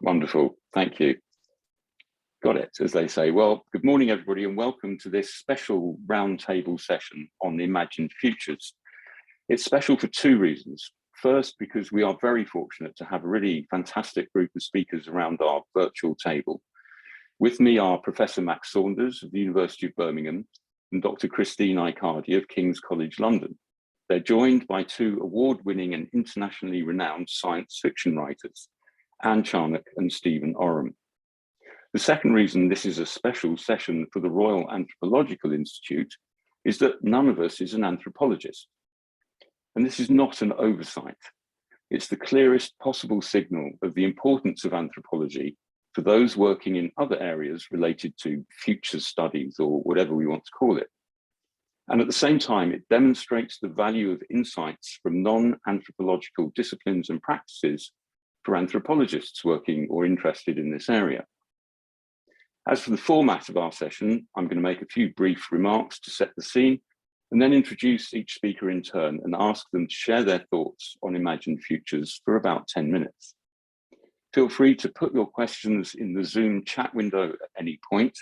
Wonderful, thank you. Got it, as they say. Well, good morning, everybody, and welcome to this special roundtable session on imagined futures. It's special for two reasons. First, because we are very fortunate to have a really fantastic group of speakers around our virtual table. With me are Professor Max Saunders of the University of Birmingham and Dr. Christine Icardi of King's College London. They're joined by two award-winning and internationally renowned science fiction writers, Anne Charnock and Stephen Oram. The second reason this is a special session for the Royal Anthropological Institute is that none of us is an anthropologist. And this is not an oversight. It's the clearest possible signal of the importance of anthropology for those working in other areas related to future studies or whatever we want to call it. And at the same time, it demonstrates the value of insights from non-anthropological disciplines and practices for anthropologists working or interested in this area. As for the format of our session, I'm going to make a few brief remarks to set the scene and then introduce each speaker in turn and ask them to share their thoughts on imagined futures for about 10 minutes. Feel free to put your questions in the Zoom chat window at any point,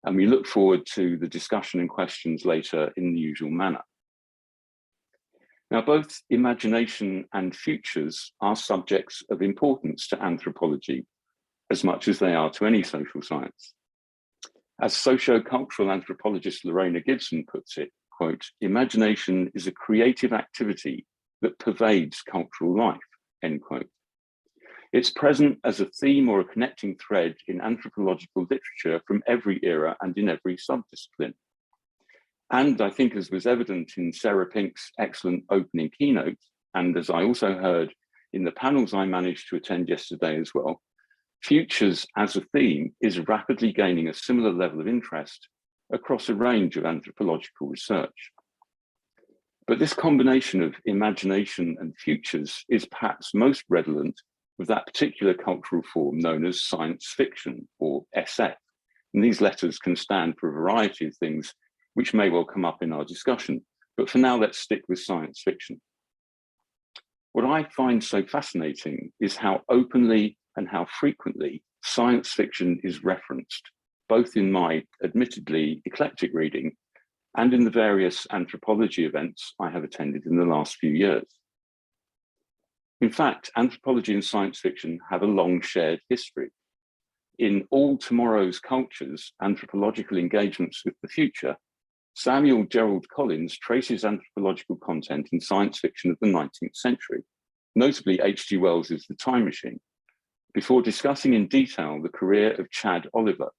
and we look forward to the discussion and questions later in the usual manner. Now, both imagination and futures are subjects of importance to anthropology, as much as they are to any social science. As socio-cultural anthropologist Lorena Gibson puts it, quote, "Imagination is a creative activity that pervades cultural life," end quote. It's present as a theme or a connecting thread in anthropological literature from every era and in every subdiscipline. And I think, as was evident in Sarah Pink's excellent opening keynote, and as I also heard in the panels I managed to attend yesterday as well, futures as a theme is rapidly gaining a similar level of interest across a range of anthropological research. But this combination of imagination and futures is perhaps most redolent with that particular cultural form known as science fiction, or SF. And these letters can stand for a variety of things which may well come up in our discussion. But for now, let's stick with science fiction. What I find so fascinating is how openly and how frequently science fiction is referenced, both in my admittedly eclectic reading and in the various anthropology events I have attended in the last few years. In fact, anthropology and science fiction have a long shared history. In All Tomorrow's Cultures, Anthropological Engagements with the Future, Samuel Gerald Collins traces anthropological content in science fiction of the 19th century, notably H.G. Wells's The Time Machine, before discussing in detail the career of Chad Oliver,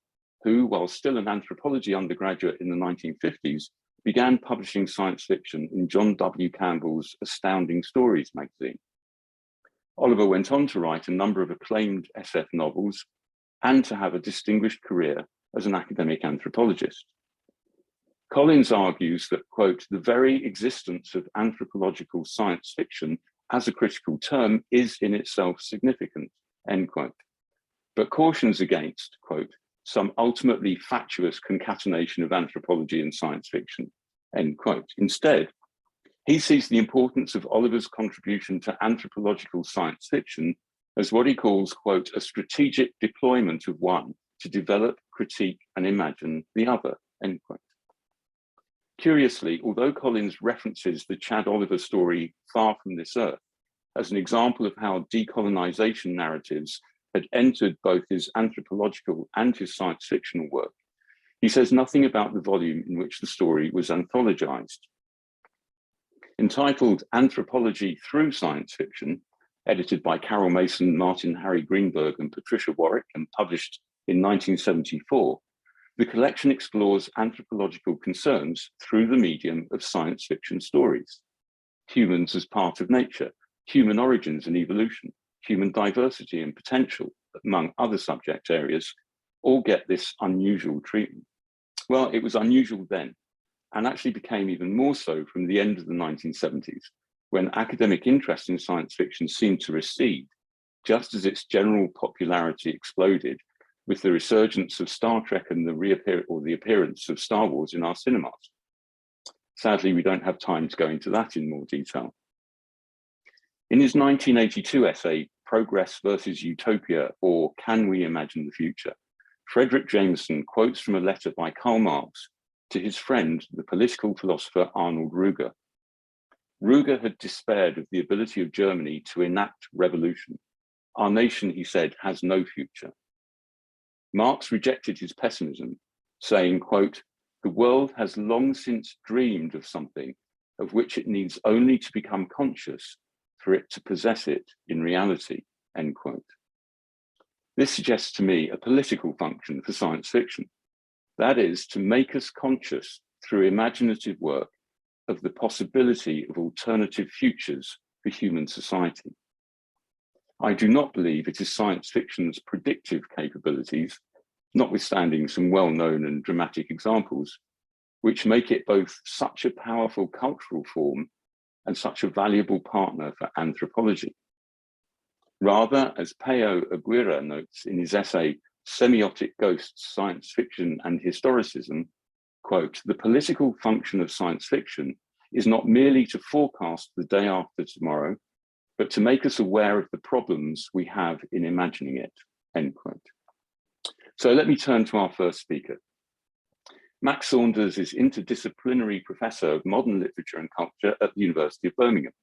who, while still an anthropology undergraduate in the 1950s, began publishing science fiction in John W. Campbell's Astounding Stories magazine. Oliver went on to write a number of acclaimed SF novels and to have a distinguished career as an academic anthropologist. Collins argues that, quote, "the very existence of anthropological science fiction as a critical term is in itself significant," end quote, but cautions against, quote, "some ultimately fatuous concatenation of anthropology and science fiction," end quote. Instead, he sees the importance of Oliver's contribution to anthropological science fiction as what he calls, quote, "a strategic deployment of one to develop, critique, and imagine the other," end quote. Curiously, although Collins references the Chad Oliver story Far From This Earth as an example of how decolonization narratives had entered both his anthropological and his science fictional work, he says nothing about the volume in which the story was anthologized. Entitled Anthropology Through Science Fiction, edited by Carol Mason, Martin Harry Greenberg, and Patricia Warwick, and published in 1974, the collection explores anthropological concerns through the medium of science fiction stories. Humans as part of nature, human origins and evolution, human diversity and potential, among other subject areas, all get this unusual treatment. Well, it was unusual then, and actually became even more so from the end of the 1970s, when academic interest in science fiction seemed to recede, just as its general popularity exploded with the resurgence of Star Trek and the appearance of Star Wars in our cinemas. Sadly, we don't have time to go into that in more detail. In his 1982 essay, Progress versus Utopia, or Can We Imagine the Future?, Frederick Jameson quotes from a letter by Karl Marx to his friend, the political philosopher Arnold Ruger. Ruger had despaired of the ability of Germany to enact revolution. Our nation, he said, has no future. Marx rejected his pessimism, saying, quote, "The world has long since dreamed of something of which it needs only to become conscious for it to possess it in reality," end quote. This suggests to me a political function for science fiction. That is, to make us conscious through imaginative work of the possibility of alternative futures for human society. I do not believe it is science fiction's predictive capabilities, notwithstanding some well-known and dramatic examples, which make it both such a powerful cultural form and such a valuable partner for anthropology. Rather, as Peo Aguirre notes in his essay, Semiotic Ghosts, Science Fiction and Historicism, quote, "The political function of science fiction is not merely to forecast the day after tomorrow, but to make us aware of the problems we have in imagining it," end quote. So let me turn to our first speaker. Max Saunders is interdisciplinary professor of modern literature and culture at the University of Birmingham.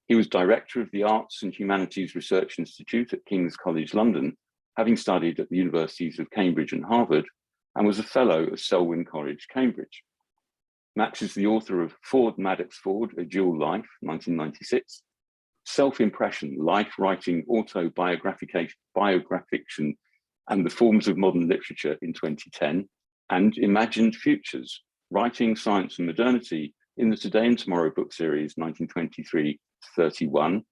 He was director of the Arts and Humanities Research Institute at King's College London, having studied at the universities of Cambridge and Harvard, and was a fellow of Selwyn College, Cambridge. Max is the author of Ford Maddox Ford, A Dual Life, 1996, Self-Impression, Life Writing Biografiction and the Forms of Modern Literature in 2010, and Imagined Futures, Writing, Science and Modernity in the Today and Tomorrow book series 1923-31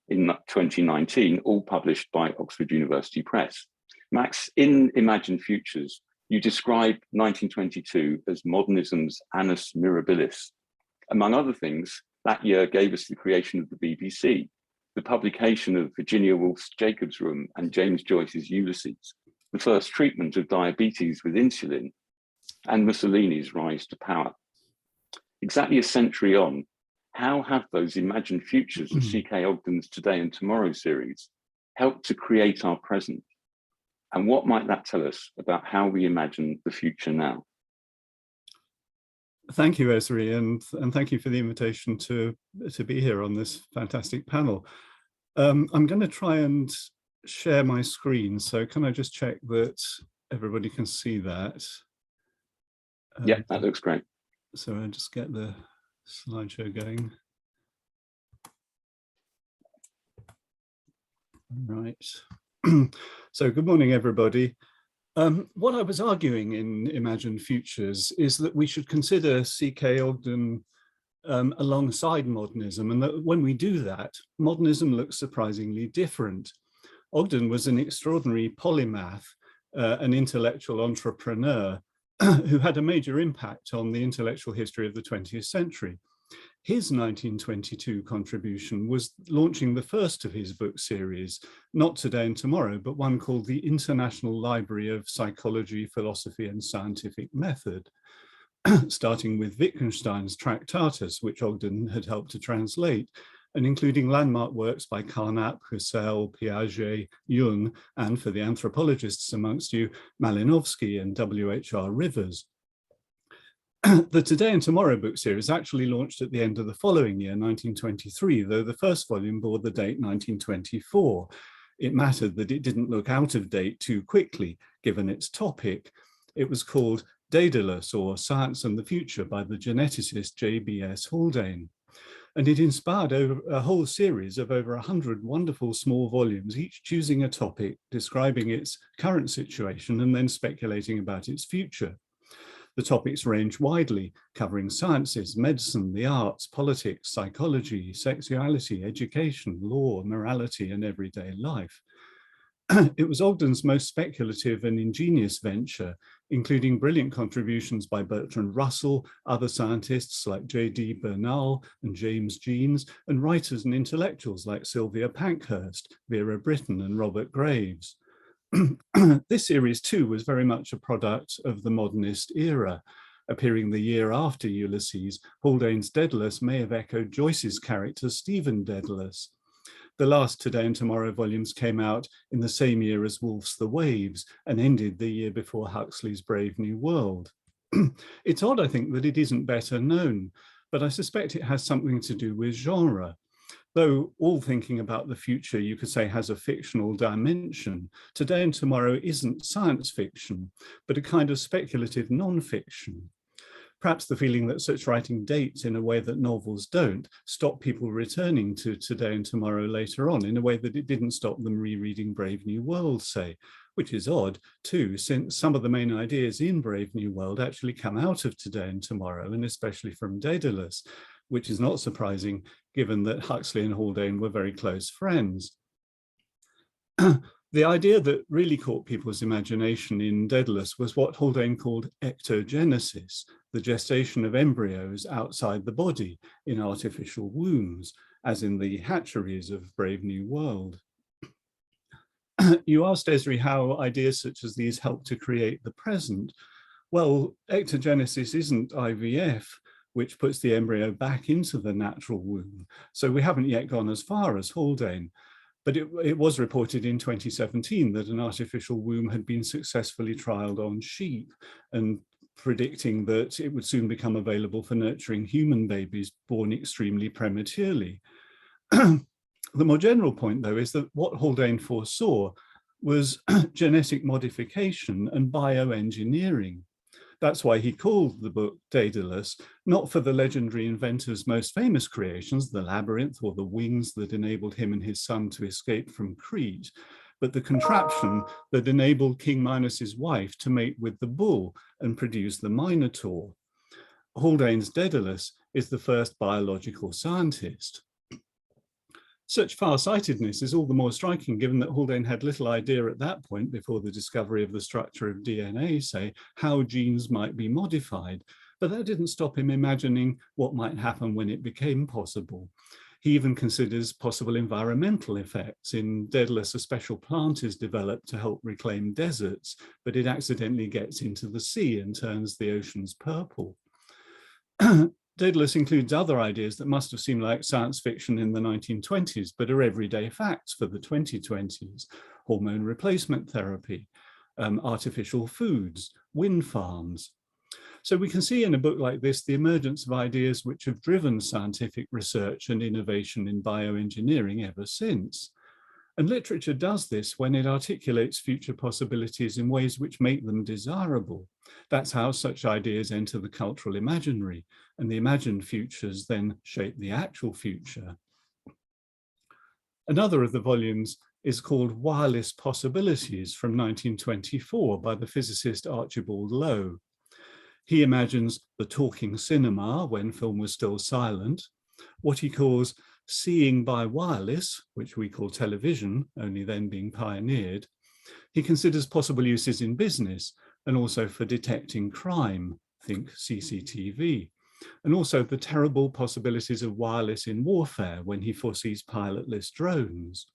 in 2019, all published by Oxford University Press. Max, in Imagined Futures, you describe 1922 as modernism's annus mirabilis. Among other things, that year gave us the creation of the BBC, the publication of Virginia Woolf's Jacob's Room and James Joyce's Ulysses, the first treatment of diabetes with insulin, and Mussolini's rise to power. Exactly a century on, how have those imagined futures of C.K. Ogden's Today and Tomorrow series helped to create our present? And what might that tell us about how we imagine the future now? Thank you, Esri, and thank you for the invitation to be here on this fantastic panel. I'm going to try and share my screen, so can I just check that everybody can see that? Yeah, that looks great. So I'll just get the slideshow going. Right. So good morning, everybody. What I was arguing in Imagined Futures is that we should consider C.K. Ogden alongside modernism, and that when we do that, modernism looks surprisingly different. Ogden was an extraordinary polymath, an intellectual entrepreneur who had a major impact on the intellectual history of the 20th century. His 1922 contribution was launching the first of his book series, not Today and Tomorrow, but one called the International Library of Psychology, Philosophy and Scientific Method, starting with Wittgenstein's Tractatus, which Ogden had helped to translate, and including landmark works by Carnap, Husserl, Piaget, Jung, and for the anthropologists amongst you, Malinowski and W.H.R. Rivers. The Today and Tomorrow book series actually launched at the end of the following year, 1923, though the first volume bore the date 1924. It mattered that it didn't look out of date too quickly, given its topic. It was called Daedalus, or Science and the Future, by the geneticist J.B.S. Haldane. And it inspired a whole series of over 100 wonderful small volumes, each choosing a topic, describing its current situation, and then speculating about its future. The topics range widely, covering sciences, medicine, the arts, politics, psychology, sexuality, education, law, morality, and everyday life. It was Ogden's most speculative and ingenious venture, including brilliant contributions by Bertrand Russell, other scientists like J.D. Bernal and James Jeans, and writers and intellectuals like Sylvia Pankhurst, Vera Brittain, and Robert Graves. This series too was very much a product of the modernist era. Appearing the year after Ulysses, Haldane's Daedalus may have echoed Joyce's character Stephen Daedalus. The last Today and Tomorrow volumes came out in the same year as Woolf's The Waves and ended the year before Huxley's Brave New World. It's odd, I think, that it isn't better known, but I suspect it has something to do with genre. Though all thinking about the future, you could say, has a fictional dimension, Today and Tomorrow isn't science fiction, but a kind of speculative non-fiction. Perhaps the feeling that such writing dates in a way that novels don't stop people returning to Today and Tomorrow later on, in a way that it didn't stop them rereading Brave New World, say, which is odd too, since some of the main ideas in Brave New World actually come out of Today and Tomorrow, and especially from Daedalus, which is not surprising given that Huxley and Haldane were very close friends. The idea that really caught people's imagination in Daedalus was what Haldane called ectogenesis, the gestation of embryos outside the body in artificial wombs, as in the hatcheries of Brave New World. You asked, Esri, how ideas such as these help to create the present. Well, ectogenesis isn't IVF, which puts the embryo back into the natural womb. So we haven't yet gone as far as Haldane. But it was reported in 2017 that an artificial womb had been successfully trialed on sheep, and predicting that it would soon become available for nurturing human babies born extremely prematurely. The more general point, though, is that what Haldane foresaw was genetic modification and bioengineering. That's why he called the book Daedalus, not for the legendary inventor's most famous creations, the labyrinth or the wings that enabled him and his son to escape from Crete, but the contraption that enabled King Minos's wife to mate with the bull and produce the Minotaur. Haldane's Daedalus is the first biological scientist. Such far-sightedness is all the more striking given that Haldane had little idea at that point, before the discovery of the structure of DNA, say, how genes might be modified. But that didn't stop him imagining what might happen when it became possible. He even considers possible environmental effects. In Daedalus, a special plant is developed to help reclaim deserts, but it accidentally gets into the sea and turns the oceans purple. Daedalus includes other ideas that must have seemed like science fiction in the 1920s, but are everyday facts for the 2020s. Hormone replacement therapy, artificial foods, wind farms. So we can see in a book like this the emergence of ideas which have driven scientific research and innovation in bioengineering ever since. And literature does this when it articulates future possibilities in ways which make them desirable. That's how such ideas enter the cultural imaginary, and the imagined futures then shape the actual future. Another of the volumes is called Wireless Possibilities from 1924 by the physicist Archibald Lowe. He imagines the talking cinema when film was still silent, what he calls seeing by wireless, which we call television, only then being pioneered. He considers possible uses in business and also for detecting crime, think CCTV, and also the terrible possibilities of wireless in warfare when he foresees pilotless drones.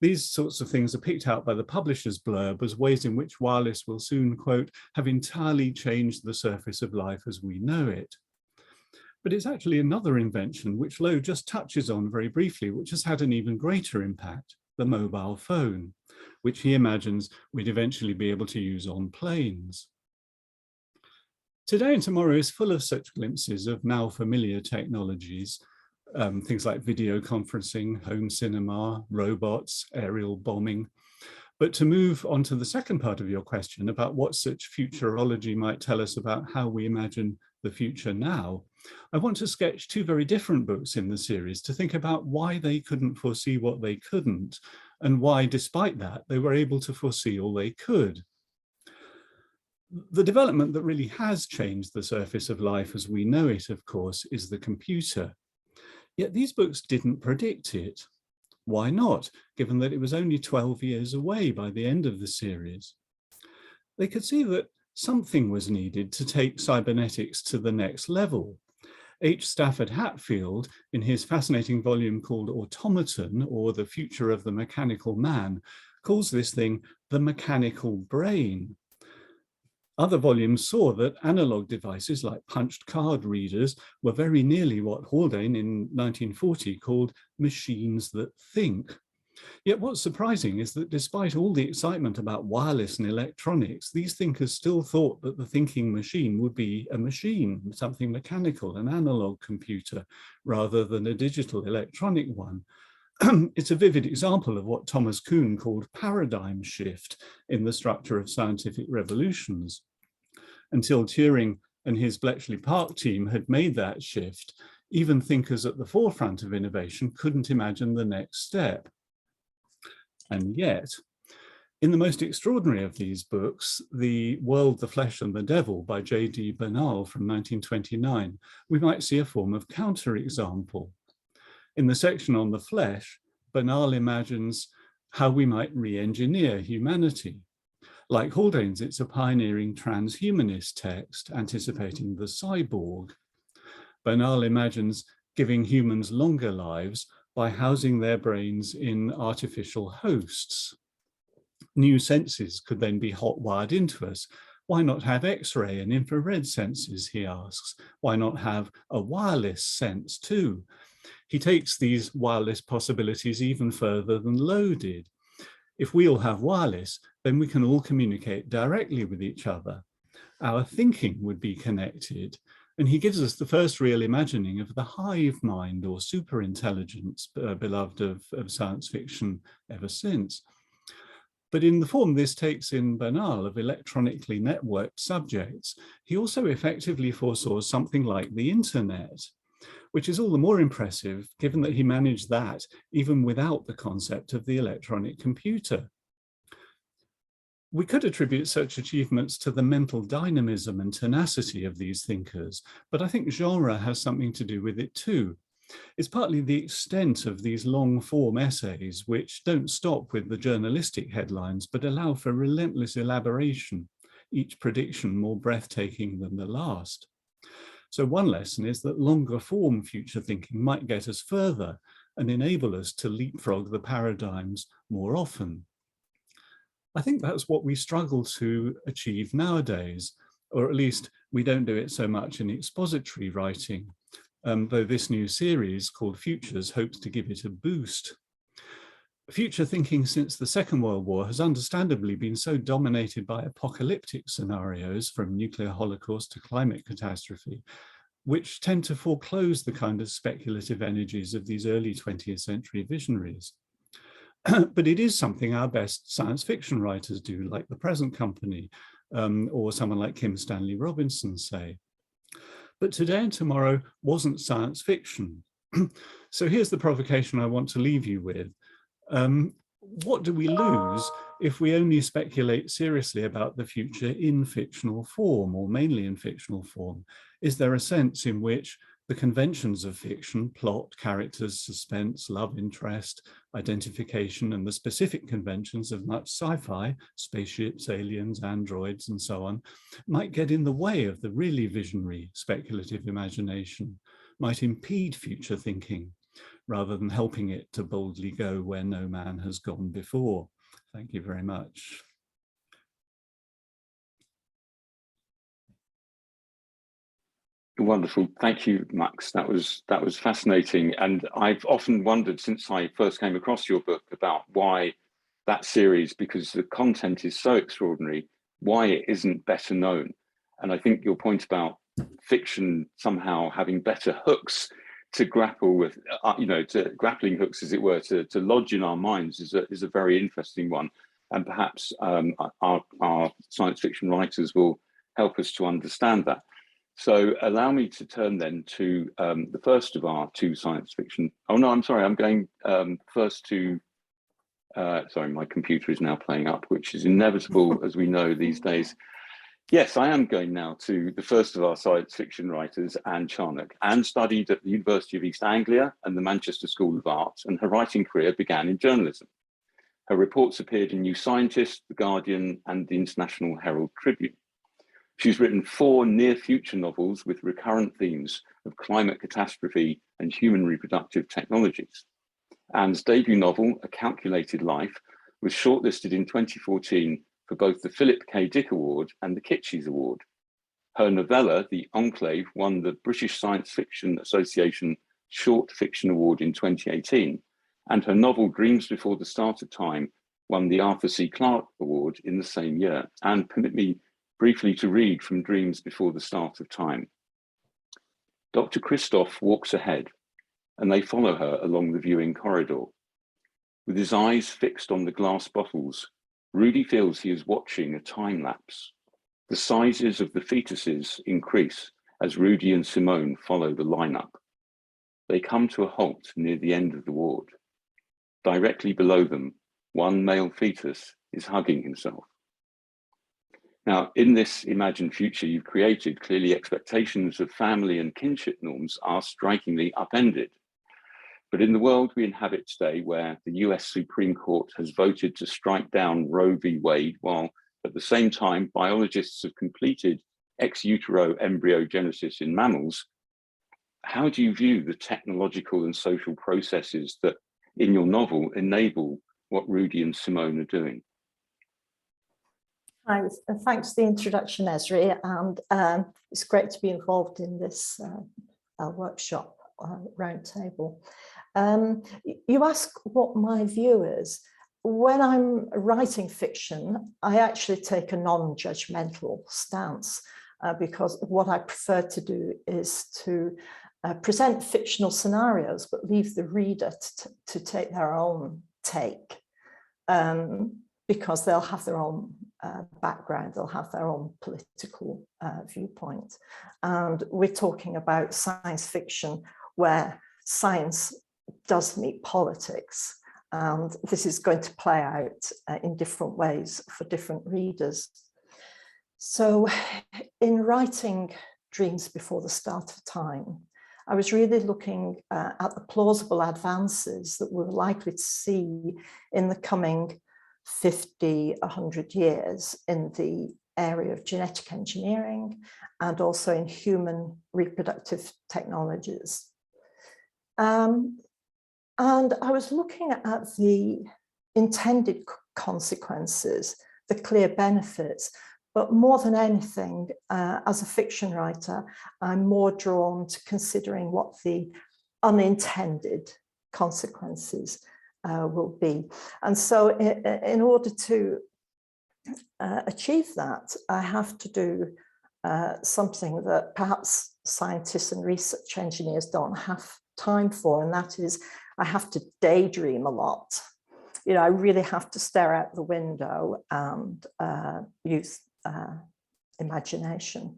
These sorts of things are picked out by the publisher's blurb as ways in which wireless will soon, quote, have entirely changed the surface of life as we know it. But it's actually another invention which Lowe just touches on very briefly, which has had an even greater impact, the mobile phone, which he imagines we'd eventually be able to use on planes. Today and Tomorrow is full of such glimpses of now familiar technologies, things like video conferencing, home cinema, robots, aerial bombing. But to move on to the second part of your question about what such futurology might tell us about how we imagine the future now, I want to sketch two very different books in the series to think about why they couldn't foresee what they couldn't, and why, despite that, they were able to foresee all they could. The development that really has changed the surface of life as we know it, of course, is the computer. Yet these books didn't predict it. Why not, given that it was only 12 years away by the end of the series? They could see that something was needed to take cybernetics to the next level. H. Stafford Hatfield, in his fascinating volume called Automaton, or The Future of the Mechanical Man, calls this thing the mechanical brain. Other volumes saw that analog devices like punched card readers were very nearly what Haldane in 1940 called machines that think. Yet what's surprising is that despite all the excitement about wireless and electronics, these thinkers still thought that the thinking machine would be a machine, something mechanical, an analog computer, rather than a digital electronic one. It's a vivid example of what Thomas Kuhn called paradigm shift in the structure of scientific revolutions. Until Turing and his Bletchley Park team had made that shift, even thinkers at the forefront of innovation couldn't imagine the next step. And yet, in the most extraordinary of these books, The World, the Flesh and the Devil by J.D. Bernal from 1929, we might see a form of counterexample. In the section on the flesh, Bernal imagines how we might re-engineer humanity. Like Haldane's, it's a pioneering transhumanist text anticipating the cyborg. Bernal imagines giving humans longer lives by housing their brains in artificial hosts. New senses could then be hot-wired into us. Why not have X-ray and infrared senses, he asks. Why not have a wireless sense too? He takes these wireless possibilities even further than Lowe did. If we all have wireless, then we can all communicate directly with each other. Our thinking would be connected. And he gives us the first real imagining of the hive mind or superintelligence, beloved of science fiction ever since. But in the form this takes in Bernal of electronically networked subjects, he also effectively foresaw something like the internet, which is all the more impressive given that he managed that even without the concept of the electronic computer. We could attribute such achievements to the mental dynamism and tenacity of these thinkers, but I think genre has something to do with it too. It's partly the extent of these long form essays, which don't stop with the journalistic headlines, but allow for relentless elaboration, each prediction more breathtaking than the last. So one lesson is that longer form future thinking might get us further and enable us to leapfrog the paradigms more often. I think that's what we struggle to achieve nowadays, or at least we don't do it so much in expository writing, though this new series called Futures hopes to give it a boost. Future thinking since the Second World War has understandably been so dominated by apocalyptic scenarios, from nuclear holocaust to climate catastrophe, which tend to foreclose the kind of speculative energies of these early 20th century visionaries. But it is something our best science fiction writers do, like The Present Company, or someone like Kim Stanley Robinson, say. But Today and Tomorrow wasn't science fiction. So here's the provocation I want to leave you with. What do we lose if we only speculate seriously about the future in fictional form, or mainly in fictional form? Is there a sense in which the conventions of fiction, plot, characters, suspense, love interest, identification, and the specific conventions of much sci-fi, spaceships, aliens, androids, and so on, might get in the way of the really visionary speculative imagination, might impede future thinking, rather than helping it to boldly go where no man has gone before? Thank you very much. Wonderful. Thank you, Max. That was fascinating. And I've often wondered since I first came across your book about why that series, because the content is so extraordinary, why it isn't better known. And I think your point about fiction somehow having better hooks to grapple with, to grappling hooks, as it were, to lodge in our minds is a very interesting one. And perhaps our science fiction writers will help us to understand that. So allow me to turn then to the first of our two science fiction. Oh no, I'm sorry, I'm going first to, sorry, my computer is now playing up, which is inevitable as we know these days. Yes, I am going now to the first of our science fiction writers, Anne Charnock. Anne studied at the University of East Anglia and the Manchester School of Art, and her writing career began in journalism. Her reports appeared in New Scientist, The Guardian, and the International Herald Tribune. She's written 4 near-future novels with recurrent themes of climate catastrophe and human reproductive technologies. Anne's debut novel, A Calculated Life, was shortlisted in 2014 for both the Philip K. Dick Award and the Kitsches Award. Her novella, The Enclave, won the British Science Fiction Association Short Fiction Award in 2018, and her novel Dreams Before the Start of Time won the Arthur C. Clarke Award in the same year. And permit me briefly to read from Dreams Before the Start of Time. Dr. Christoph walks ahead, and they follow her along the viewing corridor. With his eyes fixed on the glass bottles, Rudy feels he is watching a time lapse. The sizes of the fetuses increase as Rudy and Simone follow the lineup. They come to a halt near the end of the ward. Directly below them, one male fetus is hugging himself. Now, in this imagined future you've created, clearly expectations of family and kinship norms are strikingly upended. But in the world we inhabit today, where the US Supreme Court has voted to strike down Roe v. Wade, while at the same time biologists have completed ex utero embryogenesis in mammals, how do you view the technological and social processes that in your novel enable what Rudy and Simone are doing? Thanks for the introduction, Esri, and it's great to be involved in this workshop roundtable. You ask what my view is. When I'm writing fiction, I actually take a non-judgmental stance because what I prefer to do is to present fictional scenarios, but leave the reader to take their own take, because they'll have their own background, they'll have their own political viewpoint. And we're talking about science fiction where science does meet politics. And this is going to play out in different ways for different readers. So in writing Dreams Before the Start of Time, I was really looking at the plausible advances that we're likely to see in the coming 50, 100 years in the area of genetic engineering and also in human reproductive technologies. And I was looking at the intended consequences, the clear benefits, but more than anything, as a fiction writer, I'm more drawn to considering what the unintended consequences will be. And so in order to achieve that, I have to do something that perhaps scientists and research engineers don't have time for, and that is I have to daydream a lot. You know, I really have to stare out the window and use imagination.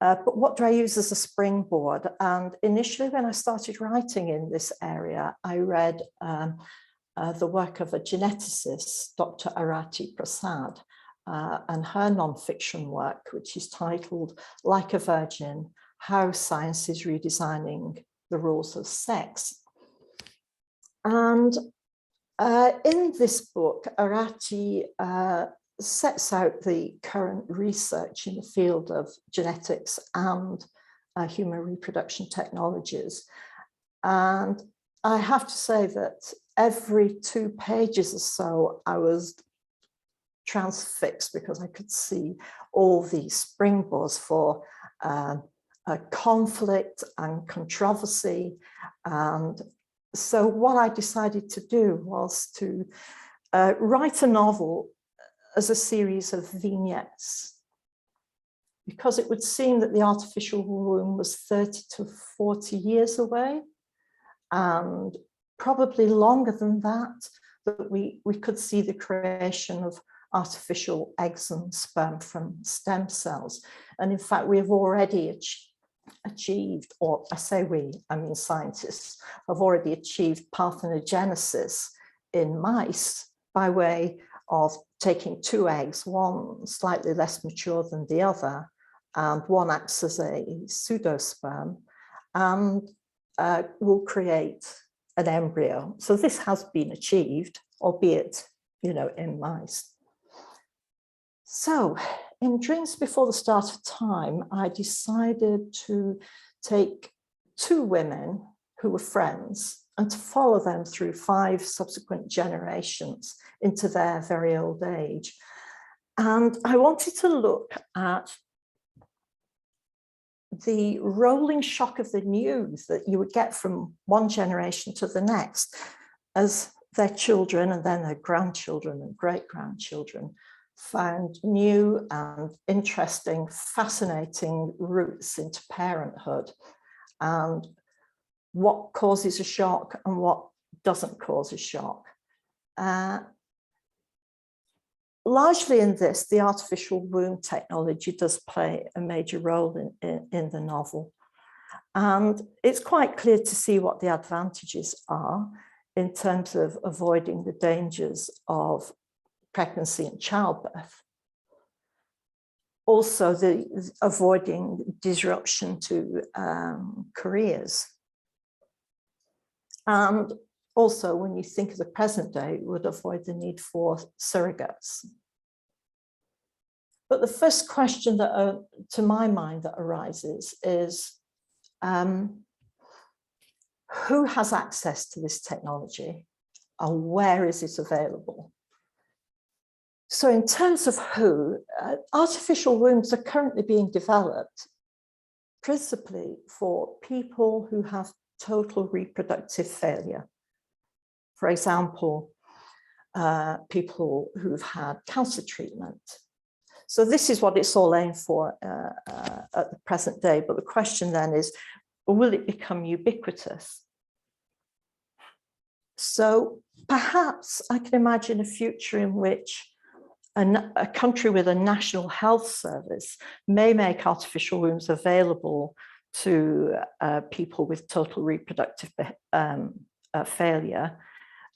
But what do I use as a springboard? And initially, when I started writing in this area, I read the work of a geneticist, Dr. Arati Prasad, and her nonfiction work, which is titled Like a Virgin, How Science is Redesigning the Rules of Sex. And in this book, Arati sets out the current research in the field of genetics and human reproduction technologies. And I have to say that every 2 pages or so, I was transfixed because I could see all these springboards for conflict and controversy. And so what I decided to do was to write a novel as a series of vignettes, because it would seem that the artificial womb was 30 to 40 years away, and probably longer than that, that we could see the creation of artificial eggs and sperm from stem cells. And in fact, we have already achieved, or I say we, I mean scientists, have already achieved parthenogenesis in mice by way of taking 2 eggs, one slightly less mature than the other, and one acts as a pseudosperm, and will create an embryo. So this has been achieved, albeit, you know, in mice. So in Dreams Before the Start of Time, I decided to take 2 women who were friends and to follow them through 5 subsequent generations into their very old age. And I wanted to look at the rolling shock of the news that you would get from one generation to the next as their children and then their grandchildren and great-grandchildren found new and interesting, fascinating routes into parenthood, and what causes a shock and what doesn't cause a shock. Largely in this, the artificial womb technology does play a major role in the novel. And it's quite clear to see what the advantages are in terms of avoiding the dangers of pregnancy and childbirth. Also, the avoiding disruption to careers. And also, when you think of the present day, it would avoid the need for surrogates. But the first question that, to my mind, that arises is, who has access to this technology and where is it available? So in terms of who, artificial wombs are currently being developed principally for people who have total reproductive failure. For example, people who've had cancer treatment. So this is what it's all aimed for at the present day. But the question then is, will it become ubiquitous? So perhaps I can imagine a future in which a country with a national health service may make artificial wombs available to people with total reproductive failure,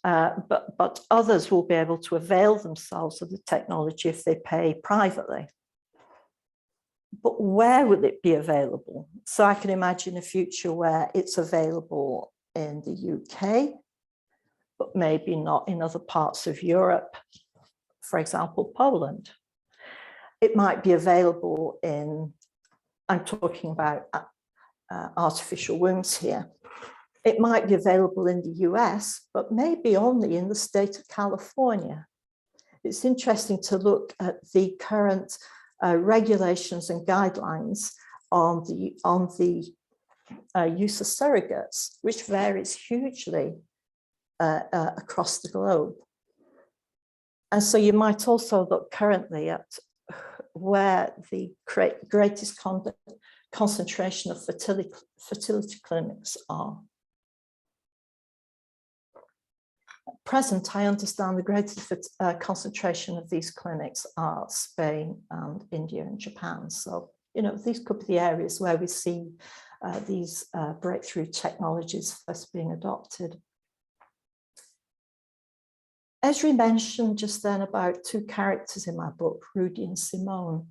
but others will be able to avail themselves of the technology if they pay privately. But where will it be available? So I can imagine a future where it's available in the UK, but maybe not in other parts of Europe, for example, Poland. It might be available in, I'm talking about artificial wombs here. It might be available in the US, but maybe only in the state of California. It's interesting to look at the current regulations and guidelines on the use of surrogates, which varies hugely across the globe. And so you might also look currently at where the greatest concentration of fertility clinics are. At present, I understand the greatest concentration of these clinics are Spain and India and Japan. So, you know, these could be the areas where we see these breakthrough technologies first being adopted. Esri mentioned just then about two characters in my book, Rudy and Simone,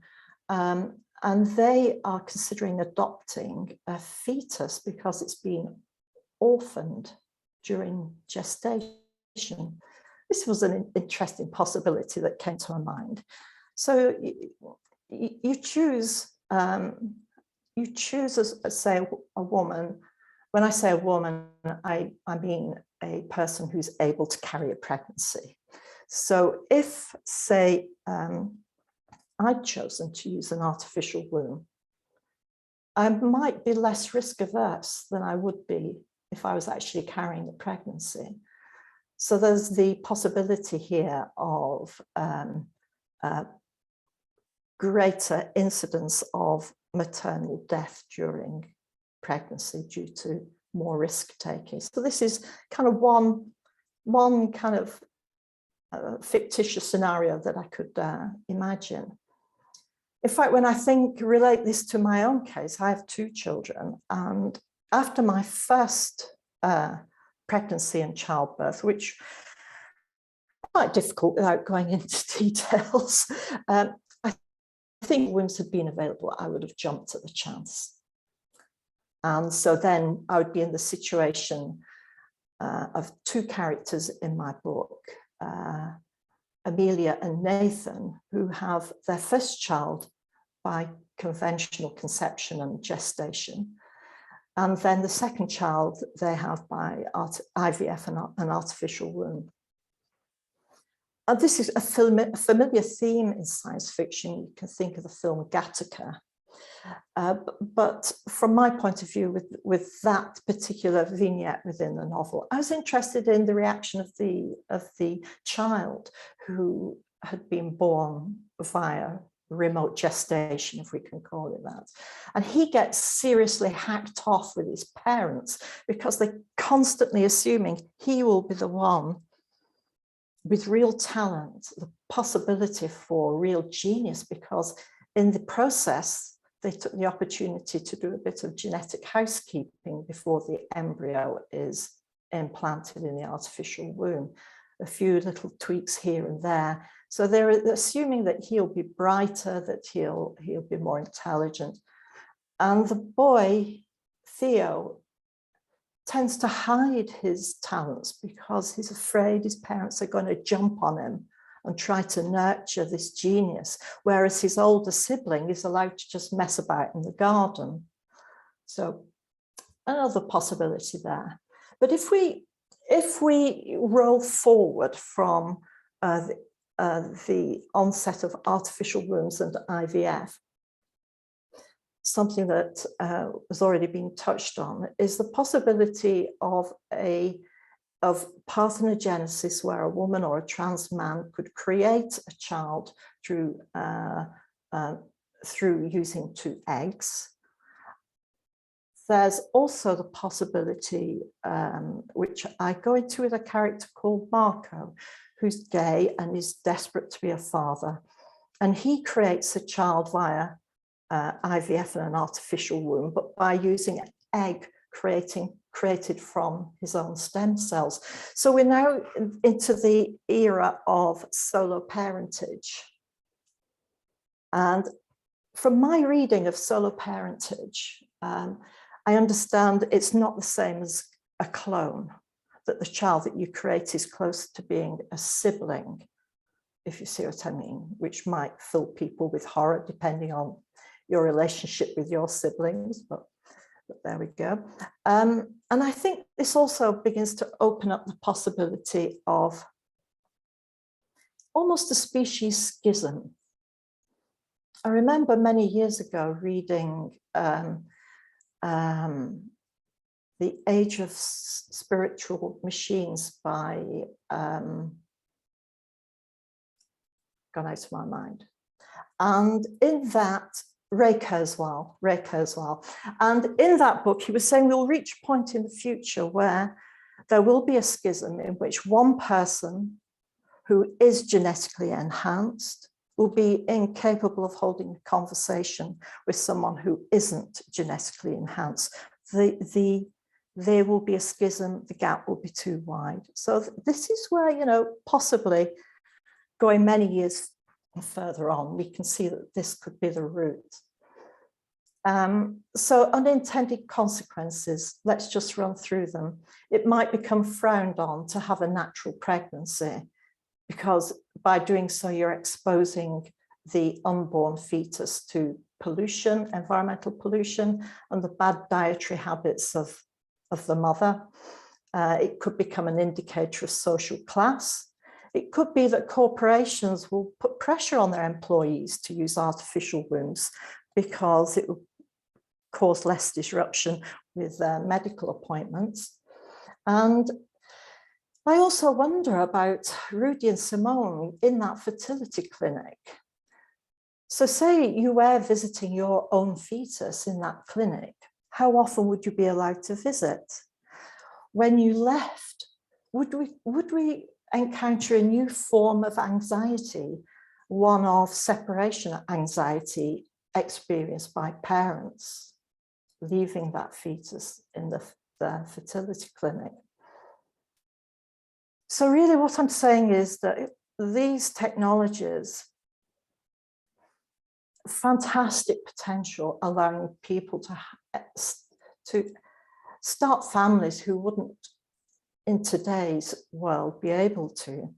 and they are considering adopting a fetus because it's been orphaned during gestation. This was an interesting possibility that came to my mind. So you choose, as say, a woman. When I say a woman, I mean a person who's able to carry a pregnancy. So if, say, I'd chosen to use an artificial womb, I might be less risk averse than I would be if I was actually carrying a pregnancy. So there's the possibility here of greater incidence of maternal death during pregnancy due to more risk taking. So this is kind of one kind of fictitious scenario that I could imagine. In fact, when I relate this to my own case, I have two children, and after my first pregnancy and childbirth, which was quite difficult without going into details, I think wombs had been available, I would have jumped at the chance. And so then I would be in the situation of two characters in my book, Amelia and Nathan, who have their first child by conventional conception and gestation. And then the second child they have by IVF and an artificial womb. And this is a familiar theme in science fiction. You can think of the film Gattaca. But from my point of view, with that particular vignette within the novel, I was interested in the reaction of the child who had been born via remote gestation, if we can call it that. And he gets seriously hacked off with his parents because they're constantly assuming he will be the one with real talent, the possibility for real genius, because in the process, they took the opportunity to do a bit of genetic housekeeping before the embryo is implanted in the artificial womb. A few little tweaks here and there. So they're assuming that he'll be brighter, that he'll be more intelligent. And the boy, Theo, tends to hide his talents because he's afraid his parents are going to jump on him and try to nurture this genius, whereas his older sibling is allowed to just mess about in the garden. So another possibility there. But if we roll forward from the onset of artificial wombs and IVF, something that has already been touched on is the possibility of parthenogenesis, where a woman or a trans man could create a child through using 2 eggs. There's also the possibility, which I go into with a character called Marco, who's gay and is desperate to be a father. And he creates a child via IVF and an artificial womb, but by using an egg created from his own stem cells. So we're now into the era of solo parentage. And from my reading of solo parentage, I understand it's not the same as a clone, that the child that you create is close to being a sibling, if you see what I mean, which might fill people with horror depending on your relationship with your siblings, but there we go. And I think this also begins to open up the possibility of almost a species schism. I remember many years ago reading The Age of Spiritual Machines by, gone out of my mind. And in that, Ray Kurzweil. And in that book, he was saying we'll reach a point in the future where there will be a schism in which one person who is genetically enhanced will be incapable of holding a conversation with someone who isn't genetically enhanced. There will be a schism, the gap will be too wide. So this is where, possibly going many years further on, we can see that this could be the route. So unintended consequences, let's just run through them. It might become frowned on to have a natural pregnancy, because by doing so, you're exposing the unborn fetus to pollution, environmental pollution, and the bad dietary habits of the mother. It could become an indicator of social class. It could be that corporations will put pressure on their employees to use artificial wombs because it will cause less disruption with medical appointments. And I also wonder about Rudy and Simone in that fertility clinic. So say you were visiting your own fetus in that clinic, how often would you be allowed to visit? When you left, would we encounter a new form of anxiety, one of separation anxiety experienced by parents leaving that fetus in the fertility clinic? So really what I'm saying is that these technologies, fantastic potential, allowing people to start families who wouldn't in today's world be able to.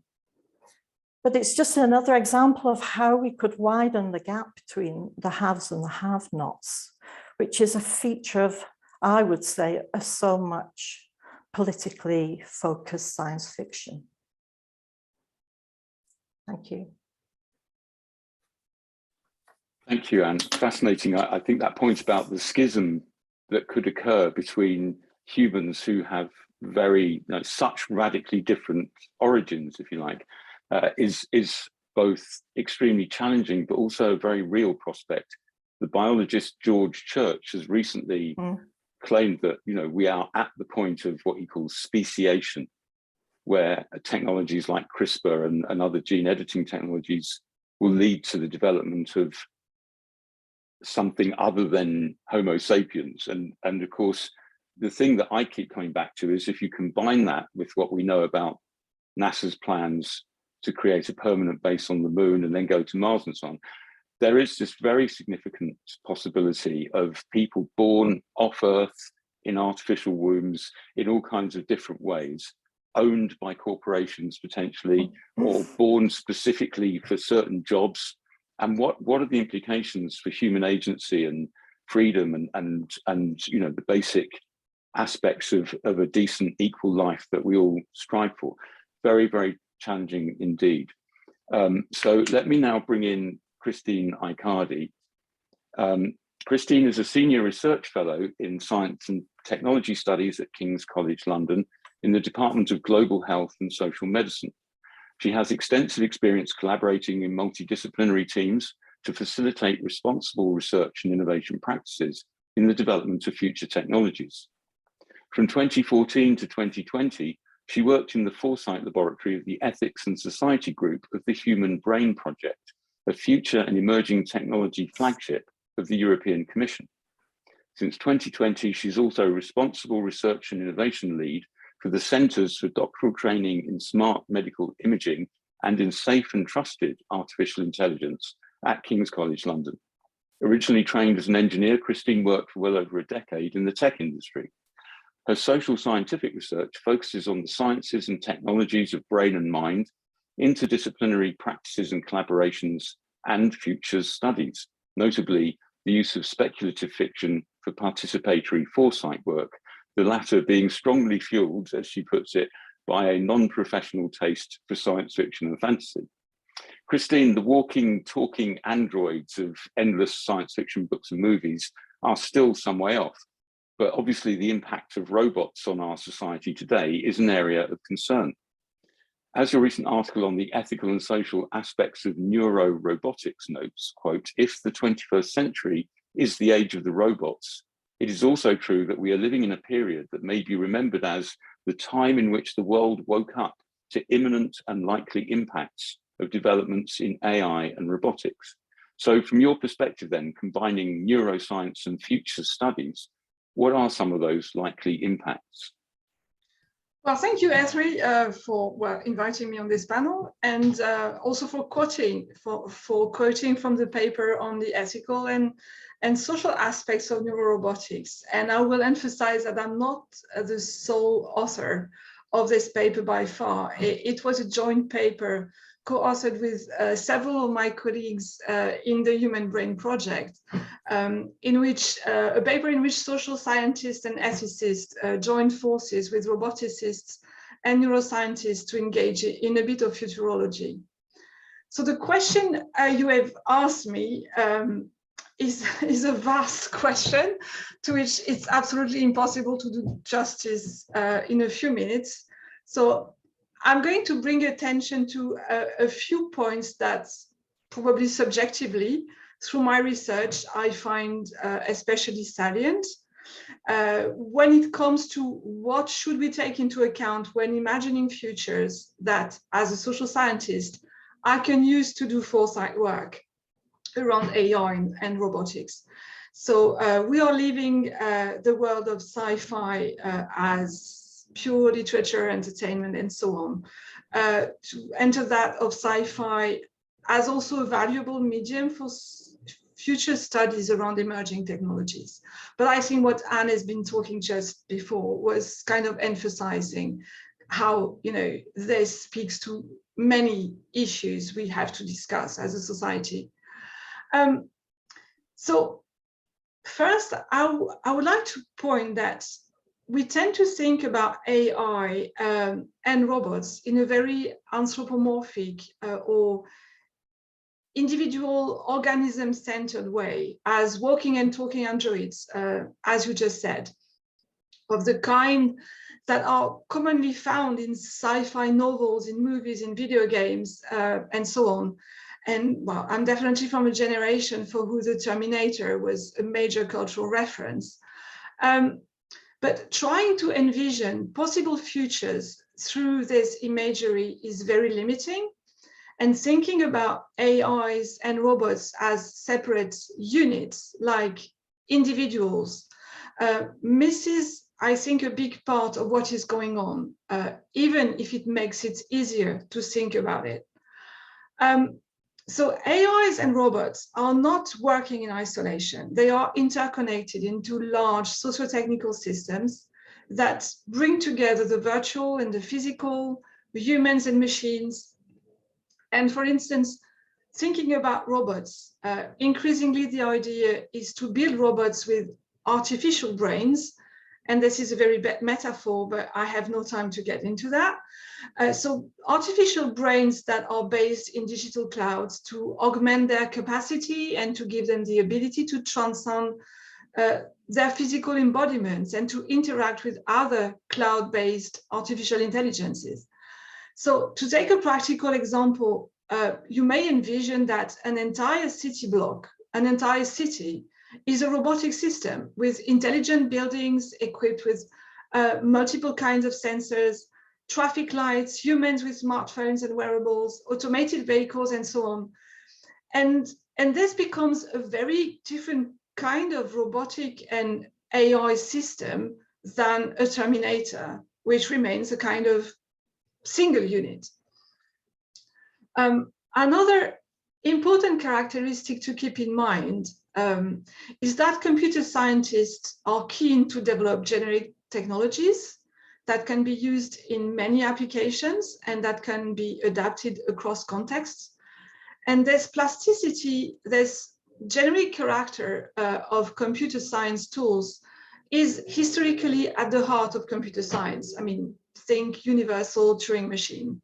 But it's just another example of how we could widen the gap between the haves and the have-nots, which is a feature of, I would say, of so much politically focused science fiction. Thank you. Thank you, Anne. Fascinating. I think that point about the schism that could occur between humans who have very, such radically different origins, if you like, is both extremely challenging, but also a very real prospect. The biologist George Church has recently claimed that, we are at the point of what he calls speciation, where technologies like CRISPR and other gene editing technologies will lead to the development of something other than Homo sapiens. And of course, the thing that I keep coming back to is if you combine that with what we know about NASA's plans to create a permanent base on the moon and then go to Mars and so on, there is this very significant possibility of people born off Earth in artificial wombs in all kinds of different ways, owned by corporations potentially, or born specifically for certain jobs. And what are the implications for human agency and freedom and the basic aspects of a decent, equal life that we all strive for? Very, very challenging indeed. So let me now bring in Christine Icardi. Christine is a senior research fellow in science and technology studies at King's College London in the Department of Global Health and Social Medicine. She has extensive experience collaborating in multidisciplinary teams to facilitate responsible research and innovation practices in the development of future technologies. From 2014 to 2020, she worked in the Foresight Laboratory of the Ethics and Society Group of the Human Brain Project, a future and emerging technology flagship of the European Commission. Since 2020, she's also responsible research and innovation lead for the Centres for Doctoral Training in Smart Medical Imaging and in Safe and Trusted Artificial Intelligence at King's College London. Originally trained as an engineer, Christine worked for well over a decade in the tech industry. Her social scientific research focuses on the sciences and technologies of brain and mind, interdisciplinary practices and collaborations, and futures studies, notably the use of speculative fiction for participatory foresight work, the latter being strongly fueled, as she puts it, by a non-professional taste for science fiction and fantasy. Christine, the walking, talking androids of endless science fiction books and movies are still some way off, but obviously the impact of robots on our society today is an area of concern. As a recent article on the ethical and social aspects of neuro-robotics notes, quote, if the 21st century is the age of the robots, it is also true that we are living in a period that may be remembered as the time in which the world woke up to imminent and likely impacts of developments in AI and robotics. So from your perspective then, combining neuroscience and future studies, what are some of those likely impacts? Well, thank you, Esri, for inviting me on this panel, and also for quoting from the paper on the ethical and social aspects of neurorobotics. And I will emphasize that I'm not the sole author of this paper by far. It was a joint paper co-authored with several of my colleagues in the Human Brain Project, a paper in which social scientists and ethicists joined forces with roboticists and neuroscientists to engage in a bit of futurology. So the question you have asked me is a vast question to which it's absolutely impossible to do justice in a few minutes. So I'm going to bring attention to a few points that probably subjectively, through my research, I find especially salient. When it comes to what should we take into account when imagining futures that, as a social scientist, I can use to do foresight work around AI and robotics. So we are leaving the world of sci-fi as pure literature, entertainment, and so on, to enter that of sci-fi as also a valuable medium for future studies around emerging technologies. But I think what Anne has been talking just before was kind of emphasizing how, this speaks to many issues we have to discuss as a society. So first, I would like to point that we tend to think about AI and robots in a very anthropomorphic or individual organism-centered way, as walking and talking androids, as you just said, of the kind that are commonly found in sci-fi novels, in movies, in video games, and so on. And well, I'm definitely from a generation for who the Terminator was a major cultural reference. But trying to envision possible futures through this imagery is very limiting. And thinking about AIs and robots as separate units, like individuals, misses, I think, a big part of what is going on, even if it makes it easier to think about it. So AIs and robots are not working in isolation. They are interconnected into large socio-technical systems that bring together the virtual and the physical, the humans and machines. And for instance, thinking about robots, increasingly the idea is to build robots with artificial brains. And this is a very bad metaphor, but I have no time to get into that. So artificial brains that are based in digital clouds to augment their capacity and to give them the ability to transcend their physical embodiments and to interact with other cloud-based artificial intelligences. So to take a practical example, you may envision that an entire city block, an entire city, is a robotic system with intelligent buildings equipped with multiple kinds of sensors, traffic lights, humans with smartphones and wearables, automated vehicles, and so on. And this becomes a very different kind of robotic and AI system than a Terminator, which remains a kind of single unit. Another important characteristic to keep in mind is that computer scientists are keen to develop generic technologies that can be used in many applications and that can be adapted across contexts. And this plasticity, this generic character of computer science tools is historically at the heart of computer science. I mean, think universal Turing machine.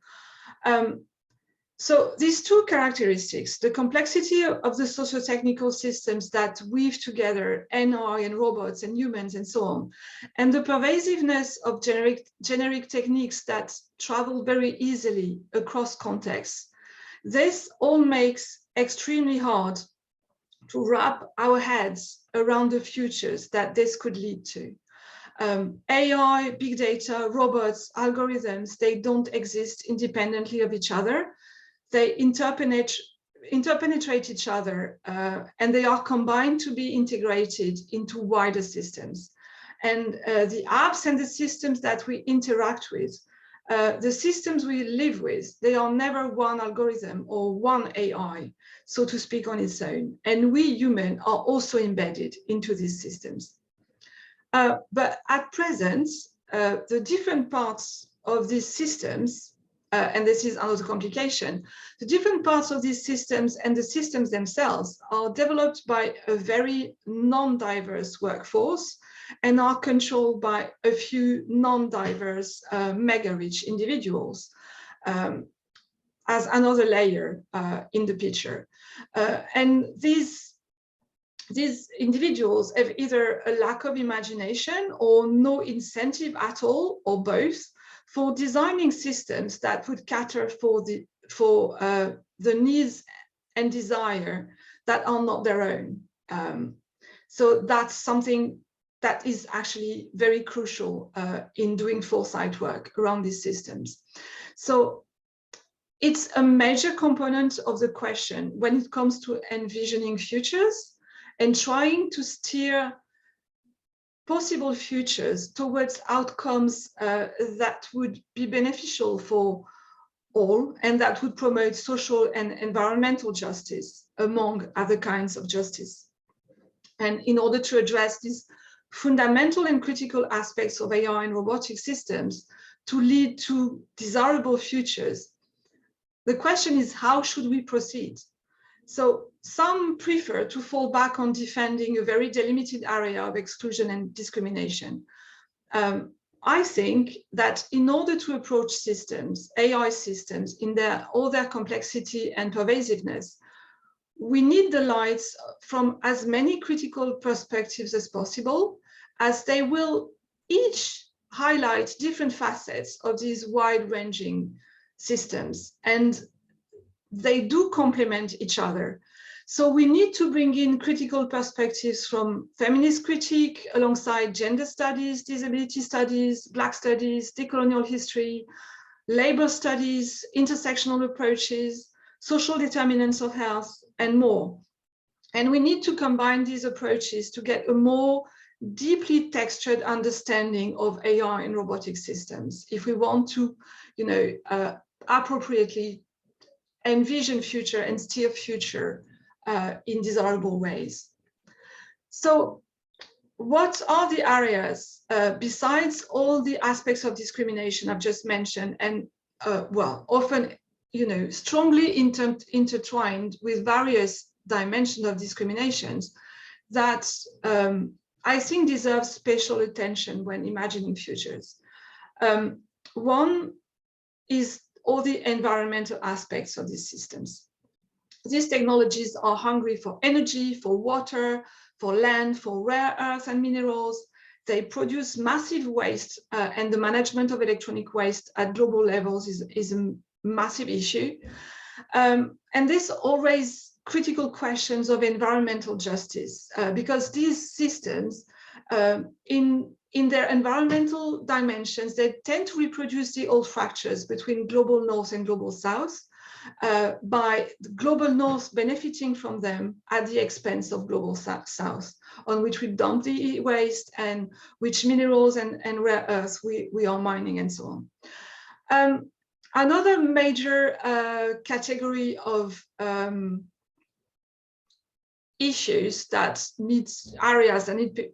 So these two characteristics, the complexity of the socio-technical systems that weave together NI and robots and humans and so on, and the pervasiveness of generic techniques that travel very easily across contexts, this all makes extremely hard to wrap our heads around the futures that this could lead to. AI, big data, robots, algorithms, they don't exist independently of each other. They interpenetrate each other and they are combined to be integrated into wider systems. And the apps and the systems that we interact with, the systems we live with, they are never one algorithm or one AI, so to speak, on its own. And we humans are also embedded into these systems. But at present, the different parts of these systems, and this is another complication, the different parts of these systems and the systems themselves are developed by a very non-diverse workforce and are controlled by a few non-diverse, mega-rich individuals as another layer in the picture. And these individuals have either a lack of imagination or no incentive at all, or both, for designing systems that would cater for the needs and desire that are not their own. So that's something that is actually very crucial in doing foresight work around these systems. So it's a major component of the question when it comes to envisioning futures and trying to steer possible futures towards outcomes that would be beneficial for all and that would promote social and environmental justice, among other kinds of justice. And in order to address these fundamental and critical aspects of AI and robotic systems to lead to desirable futures, the question is, how should we proceed? So some prefer to fall back on defending a very delimited area of exclusion and discrimination. I think that in order to approach systems, AI systems, in all their complexity and pervasiveness, we need the lights from as many critical perspectives as possible, as they will each highlight different facets of these wide-ranging systems, and they do complement each other. So we need to bring in critical perspectives from feminist critique alongside gender studies, disability studies, Black studies, decolonial history, labor studies, intersectional approaches, social determinants of health, and more. And we need to combine these approaches to get a more deeply textured understanding of AI and robotic systems if we want to, appropriately envision future and steer future in desirable ways. So what are the areas, besides all the aspects of discrimination I've just mentioned, and often, strongly intertwined with various dimensions of discriminations, that I think deserves special attention when imagining futures. One is all the environmental aspects of these systems. These technologies are hungry for energy, for water, for land, for rare earths and minerals. They produce massive waste, and the management of electronic waste at global levels is a massive issue. And this all raises critical questions of environmental justice, because these systems, in their environmental dimensions, they tend to reproduce the old fractures between global north and global south, by the global north benefiting from them at the expense of global south, on which we dump the waste and which minerals and rare earths we are mining and so on. Another major category of issues areas that need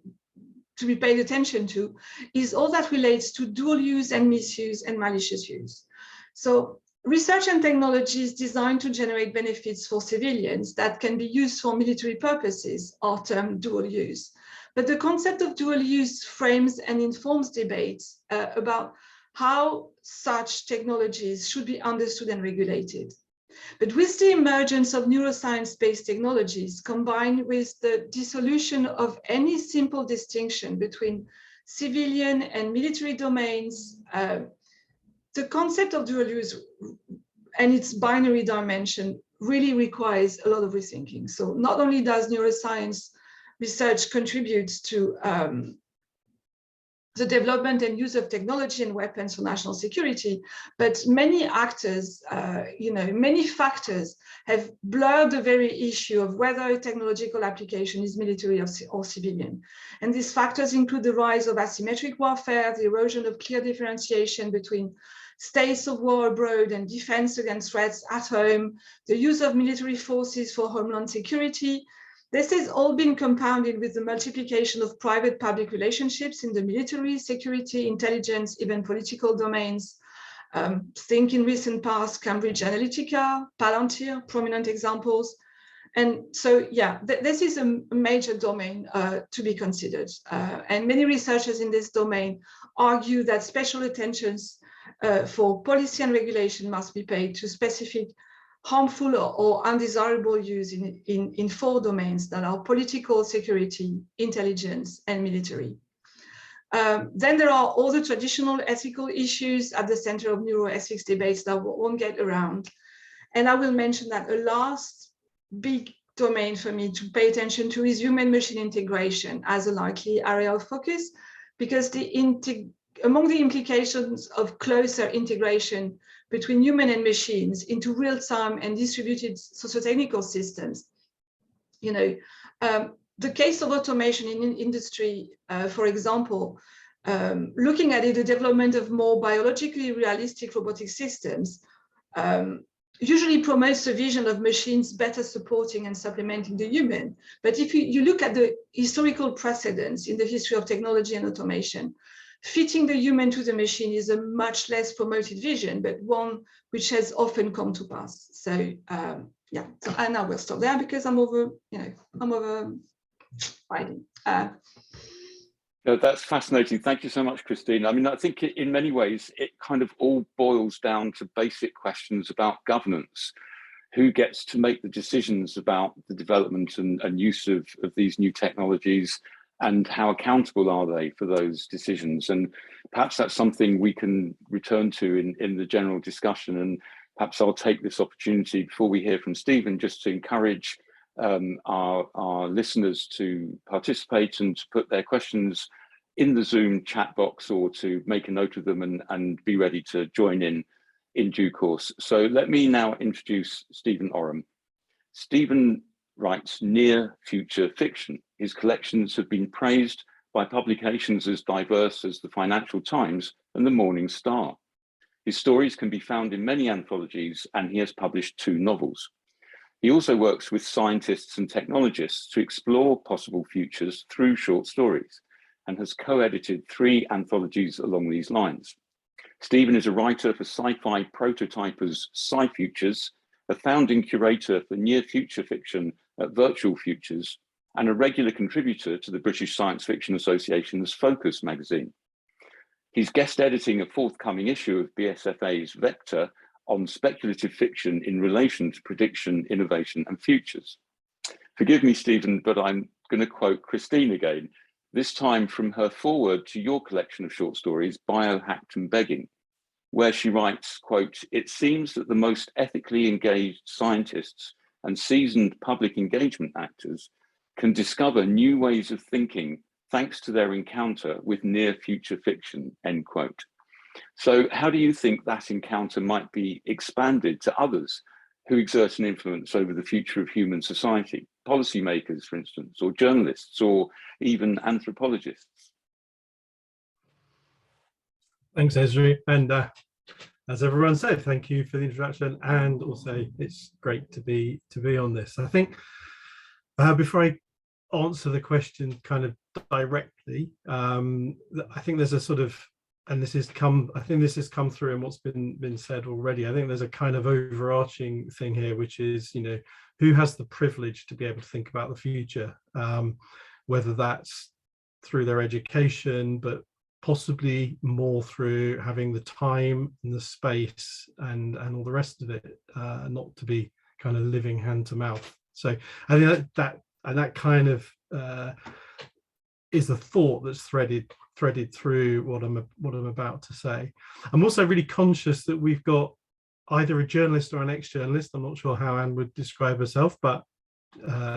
to be paid attention to is all that relates to dual use and misuse and malicious use. So research and technologies designed to generate benefits for civilians that can be used for military purposes are termed dual use. But the concept of dual use frames and informs debates about how such technologies should be understood and regulated. But with the emergence of neuroscience-based technologies, combined with the dissolution of any simple distinction between civilian and military domains, the concept of dual use and its binary dimension really requires a lot of rethinking. So not only does neuroscience research contribute to the development and use of technology and weapons for national security, but many actors, many factors have blurred the very issue of whether a technological application is military or civilian. And these factors include the rise of asymmetric warfare, the erosion of clear differentiation between states of war abroad and defense against threats at home, the use of military forces for homeland security. This has all been compounded with the multiplication of private-public relationships in the military, security, intelligence, even political domains. Think in recent past, Cambridge Analytica, Palantir, prominent examples. And so, yeah, this is a major domain to be considered. And many researchers in this domain argue that special attentions for policy and regulation must be paid to specific harmful or undesirable use in four domains that are political, security, intelligence, and military. Then there are all the traditional ethical issues at the center of neuroethics debates that we won't get around. And I will mention that a last big domain for me to pay attention to is human-machine integration as a likely area of focus, because among the implications of closer integration between human and machines into real-time and distributed socio-technical systems. The case of automation in industry, for example, looking at it, the development of more biologically realistic robotic systems usually promotes the vision of machines better supporting and supplementing the human. But if you look at the historical precedents in the history of technology and automation, fitting the human to the machine is a much less promoted vision, but one which has often come to pass. So yeah, so and I will stop there because I'm over, I'm over writing. No, that's fascinating. Thank you so much, Christine. I mean, I think in many ways, it kind of all boils down to basic questions about governance. Who gets to make the decisions about the development and use of these new technologies, and how accountable are they for those decisions? And perhaps that's something we can return to in the general discussion. And perhaps I'll take this opportunity before we hear from Stephen, just to encourage our listeners to participate and to put their questions in the Zoom chat box, or to make a note of them and be ready to join in due course. So let me now introduce Stephen Oram. Stephen writes near future fiction. His collections have been praised by publications as diverse as the Financial Times and the Morning Star. His stories can be found in many anthologies, and he has published 2 novels. He also works with scientists and technologists to explore possible futures through short stories, and has co-edited 3 anthologies along these lines. Stephen is a writer for sci-fi prototypers SciFutures, a founding curator for near future fiction at Virtual Futures, and a regular contributor to the British Science Fiction Association's Focus magazine. He's guest editing a forthcoming issue of BSFA's Vector on speculative fiction in relation to prediction, innovation, and futures. Forgive me, Stephen, but I'm going to quote Christine again, this time from her foreword to your collection of short stories, Biohacked and Begging, where she writes, quote, "It seems that the most ethically engaged scientists and seasoned public engagement actors can discover new ways of thinking thanks to their encounter with near future fiction," end quote. So how do you think that encounter might be expanded to others who exert an influence over the future of human society? Policymakers, for instance, or journalists, or even anthropologists? Thanks, Esri. And as everyone said, thank you for the introduction. And also, it's great to be on this. I think before I answer the question kind of directly, I think there's a sort of, and this has come through in what's been said already. I think there's a kind of overarching thing here, which is, you know, who has the privilege to be able to think about the future, whether that's through their education, but possibly more through having the time and the space and all the rest of it, not to be kind of living hand to mouth. So I think that kind of is the thought that's threaded through what I'm about to say. I'm also really conscious that we've got either a journalist or an ex-journalist. I'm not sure how Anne would describe herself, but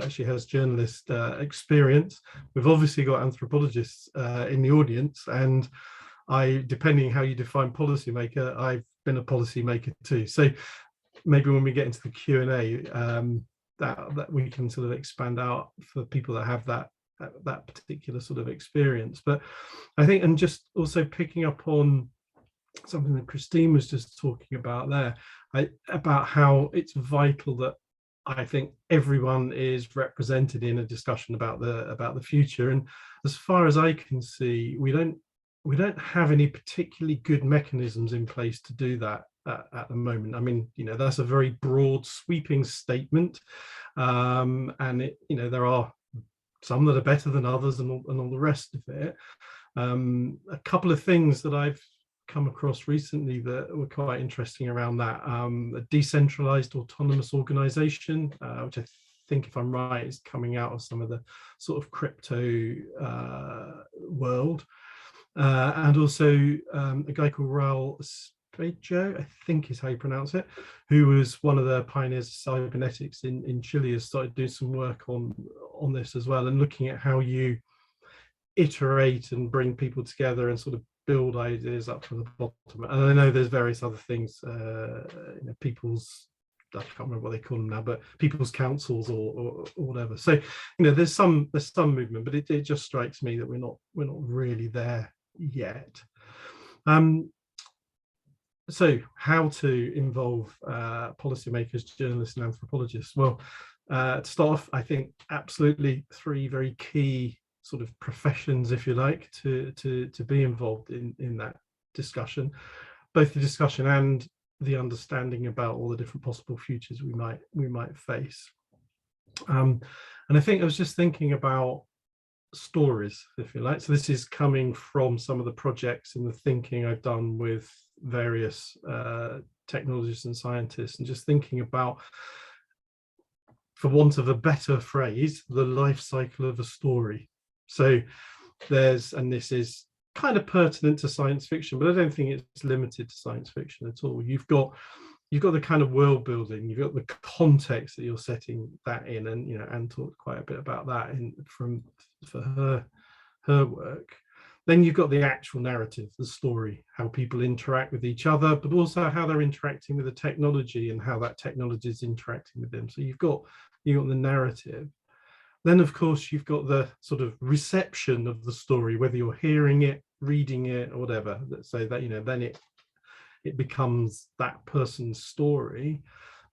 she has journalist experience. We've obviously got anthropologists in the audience, and depending how you define policymaker, I've been a policymaker too. So maybe when we get into the Q&A, that we can sort of expand out for people that have that particular sort of experience. But I think, and just also picking up on something that Christine was just talking about there, about how it's vital that I think everyone is represented in a discussion about the future. And as far as I can see, we don't have any particularly good mechanisms in place to do that at the moment. I mean, you know, that's a very broad, sweeping statement, and there are some that are better than others, and all the rest of it. A couple of things that I've come across recently that were quite interesting around that. A decentralized autonomous organization, which I think, if I'm right, is coming out of some of the sort of crypto world. And also a guy called rai2022, I think is how you pronounce it, who was one of the pioneers of cybernetics in Chile, has started doing some work on this as well, and looking at how you iterate and bring people together and sort of build ideas up from the bottom. And I know there's various other things, people's, I can't remember what they call them now, but people's councils or whatever. So, there's some movement, but it just strikes me that we're not really there yet. So how to involve policymakers, journalists, and anthropologists? Well, to start off, I think absolutely 3 very key sort of professions, if you like, to be involved in that discussion, both the discussion and the understanding about all the different possible futures we might face. And I think I was just thinking about stories, if you like. So this is coming from some of the projects and the thinking I've done with various technologists and scientists, and just thinking about, for want of a better phrase, the life cycle of a story. So and this is kind of pertinent to science fiction, but I don't think it's limited to science fiction at all. You've got the kind of world building, you've got the context that you're setting that in, and Anne talked quite a bit about that for her work. Then you've got the actual narrative, the story, how people interact with each other, but also how they're interacting with the technology and how that technology is interacting with them. So you've got the narrative. Then, of course, you've got the sort of reception of the story, whether you're hearing it, reading it, or whatever. So that, then it becomes that person's story.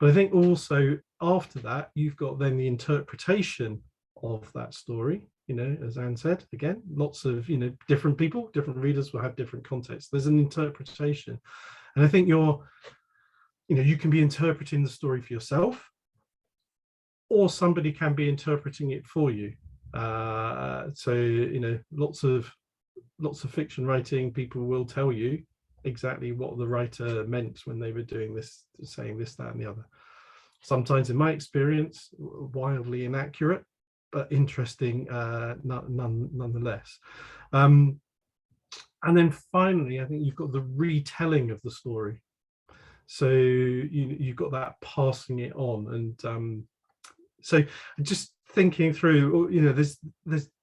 But I think also after that, you've got then the interpretation of that story. As Anne said, again, lots of different people, different readers will have different contexts. There's an interpretation, and I think you can be interpreting the story for yourself, or somebody can be interpreting it for you. So lots of fiction writing, people will tell you exactly what the writer meant when they were doing this, saying this, that, and the other. Sometimes, in my experience, wildly inaccurate, but interesting nonetheless. And then finally, I think you've got the retelling of the story. So you've got that passing it on, and so just thinking through, there's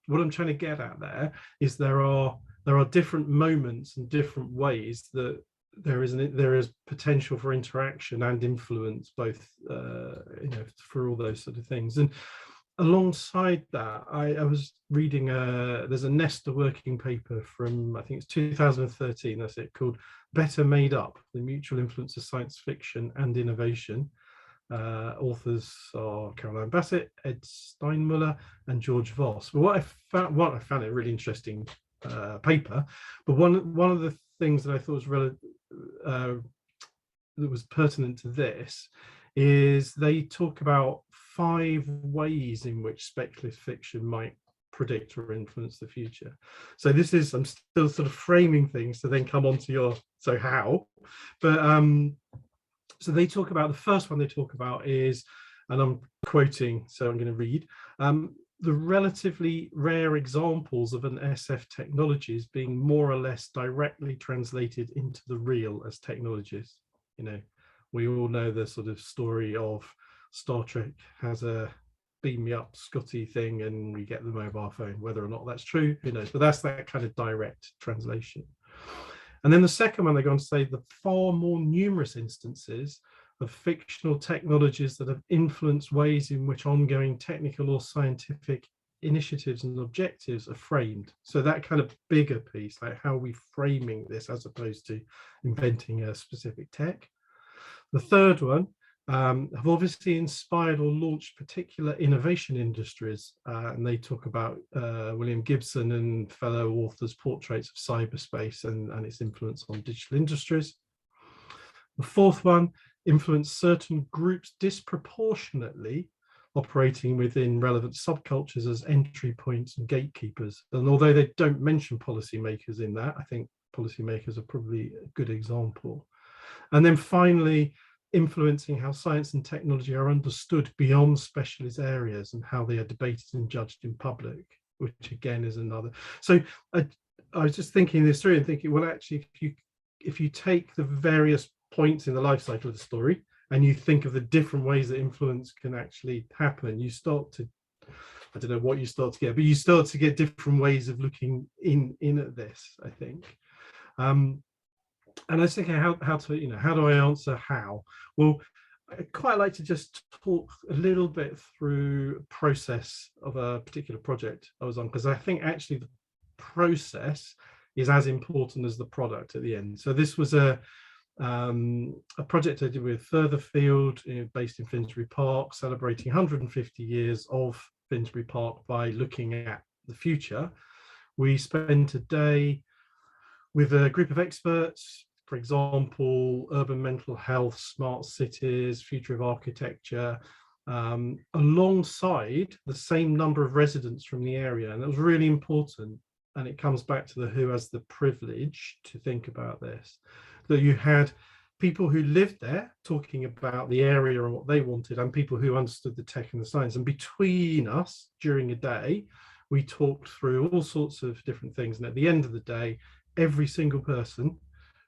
what I'm trying to get at there is there are different moments and different ways that there is potential for interaction and influence, both for all those sort of things. And alongside that, I was reading there's a Nesta working paper from, I think it's 2013, that's it, called Better Made Up: The Mutual Influence of Science Fiction and Innovation. Authors are Caroline Bassett, Ed Steinmuller, and George Voss. But I found it a really interesting paper. But one of the things that I thought was that was pertinent to this is they talk about 5 ways in which speculative fiction might predict or influence the future. So this is, I'm still sort of framing things to then come on to your, so how, but so they talk about, the first one they talk about is, and I'm quoting, so I'm going to read, the relatively rare examples of an SF technologies being more or less directly translated into the real as technologies. We all know the sort of story of Star Trek has a beam me up Scotty thing and we get the mobile phone. Whether or not that's true, who knows, but that's that kind of direct translation. And then the second one, they're going to say the far more numerous instances of fictional technologies that have influenced ways in which ongoing technical or scientific initiatives and objectives are framed. So that kind of bigger piece, like how are we framing this as opposed to inventing a specific tech. The third one, have obviously inspired or launched particular innovation industries, and they talk about William Gibson and fellow authors' portraits of cyberspace and its influence on digital industries. The fourth one, influenced certain groups disproportionately operating within relevant subcultures as entry points and gatekeepers. And although they don't mention policymakers in that, I think policymakers are probably a good example. And then finally, influencing how science and technology are understood beyond specialist areas and how they are debated and judged in public, which again is another. So I was just thinking this through and thinking, well, actually, if you take the various points in the life cycle of the story and you think of the different ways that influence can actually happen, you start to, I don't know what you start to get, but you start to get different ways of looking in at this, I think. And I was thinking how do I answer how? Well, I'd quite like to just talk a little bit through a process of a particular project I was on, because I think actually the process is as important as the product at the end. So this was a project I did with Furtherfield, based in Finsbury Park, celebrating 150 years of Finsbury Park by looking at the future. We spent a day with a group of experts, for example, urban mental health, smart cities, future of architecture, alongside the same number of residents from the area. And that was really important. And it comes back to the who has the privilege to think about this, that you had people who lived there talking about the area and what they wanted, and people who understood the tech and the science. And between us during a day, we talked through all sorts of different things. And at the end of the day, every single person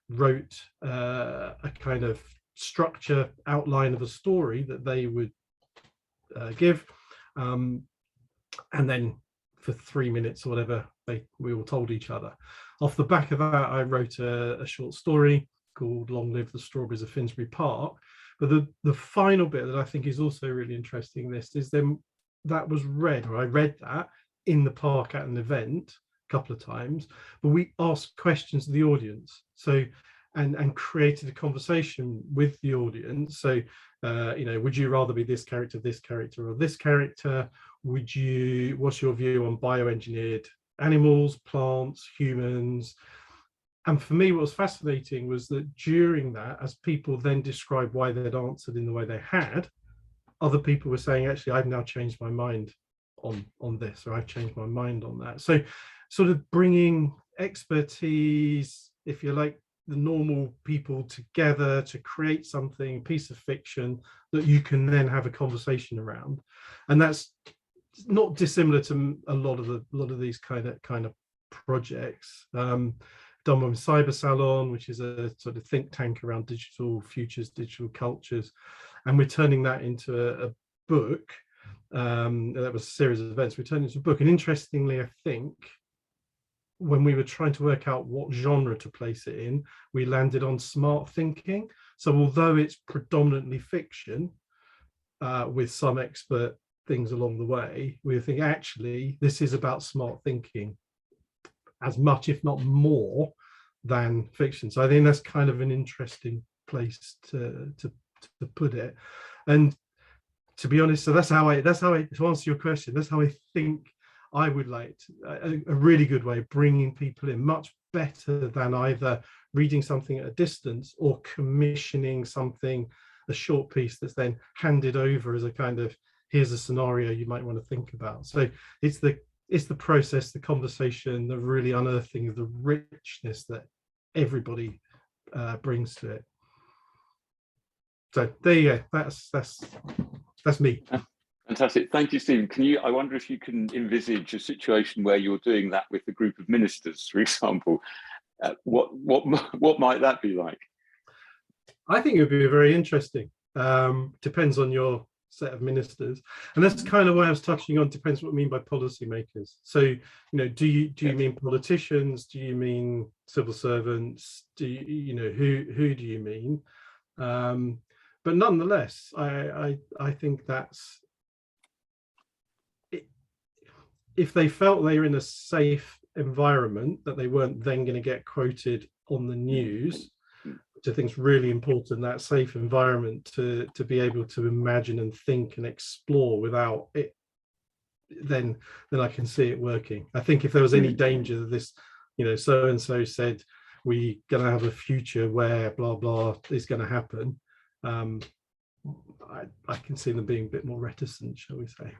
wrote a kind of structure outline of a story that they would give. And then for 3 minutes or whatever, we all told each other. Off the back of that, I wrote a short story called Long Live the Strawberries of Finsbury Park. But the final bit that I think is also really interesting in this is then that was read, or I read that in the park at an event a couple of times, but we asked questions to the audience. So and created a conversation with the audience. So you know, would you rather be this character, or this character? What's your view on bioengineered animals, plants, humans? And for me, what was fascinating was that during that, as people then described why they'd answered in the way they had, other people were saying, actually, I've now changed my mind on this, or I've changed my mind on that. So sort of bringing expertise, if you like, the normal people together to create something, a piece of fiction that you can then have a conversation around. And that's not dissimilar to a lot of these kind of projects. Done with Cyber Salon, which is a sort of think tank around digital futures, digital cultures, and we're turning that into a book. That was a series of events. We turned it into a book, and interestingly, I think when we were trying to work out what genre to place it in, we landed on smart thinking. So although it's predominantly fiction, with some expert things along the way, we think actually this is about smart thinking as much, if not more, than fiction. So I think that's kind of an interesting place to put it. And to be honest, so that's how I to answer your question, that's how I think I would like a really good way of bringing people in, much better than either reading something at a distance or commissioning something, a short piece that's then handed over as a kind of, here's a scenario you might want to think about. So it's the process, the conversation, the really unearthing of the richness that everybody brings to it. So there you go. That's me. Fantastic. Thank you, Stephen. I wonder if you can envisage a situation where you're doing that with a group of ministers, for example. What might that be like? I think it would be very interesting. Depends on your set of ministers, and that's kind of why I was touching on, depends what I mean by policymakers. So, you know, do you mean politicians? Do you mean civil servants? Do you know, who do you mean? But nonetheless, I think that's, if they felt they were in a safe environment, that they weren't then going to get quoted on the news, which I think is really important, that safe environment to be able to imagine and think and explore without it, then I can see it working. I think if there was any danger that this, you know, so and so said we're going to have a future where blah blah is going to happen, I can see them being a bit more reticent, shall we say.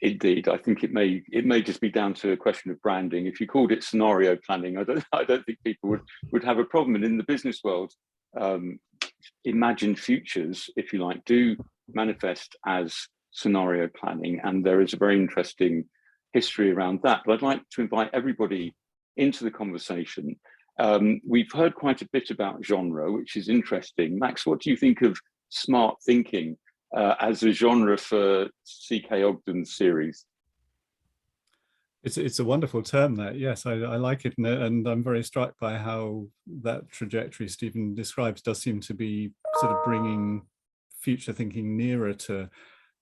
Indeed, I think it may just be down to a question of branding. If you called it scenario planning, I don't think people would have a problem. And in the business world, imagined futures, if you like, do manifest as scenario planning, and there is a very interesting history around that. But I'd like to invite everybody into the conversation. We've heard quite a bit about genre, which is interesting. Max, what do you think of smart thinking as a genre for C.K. Ogden's series? It's a wonderful term, that. Yes, I like it, and I'm very struck by how that trajectory Stephen describes does seem to be sort of bringing future thinking nearer to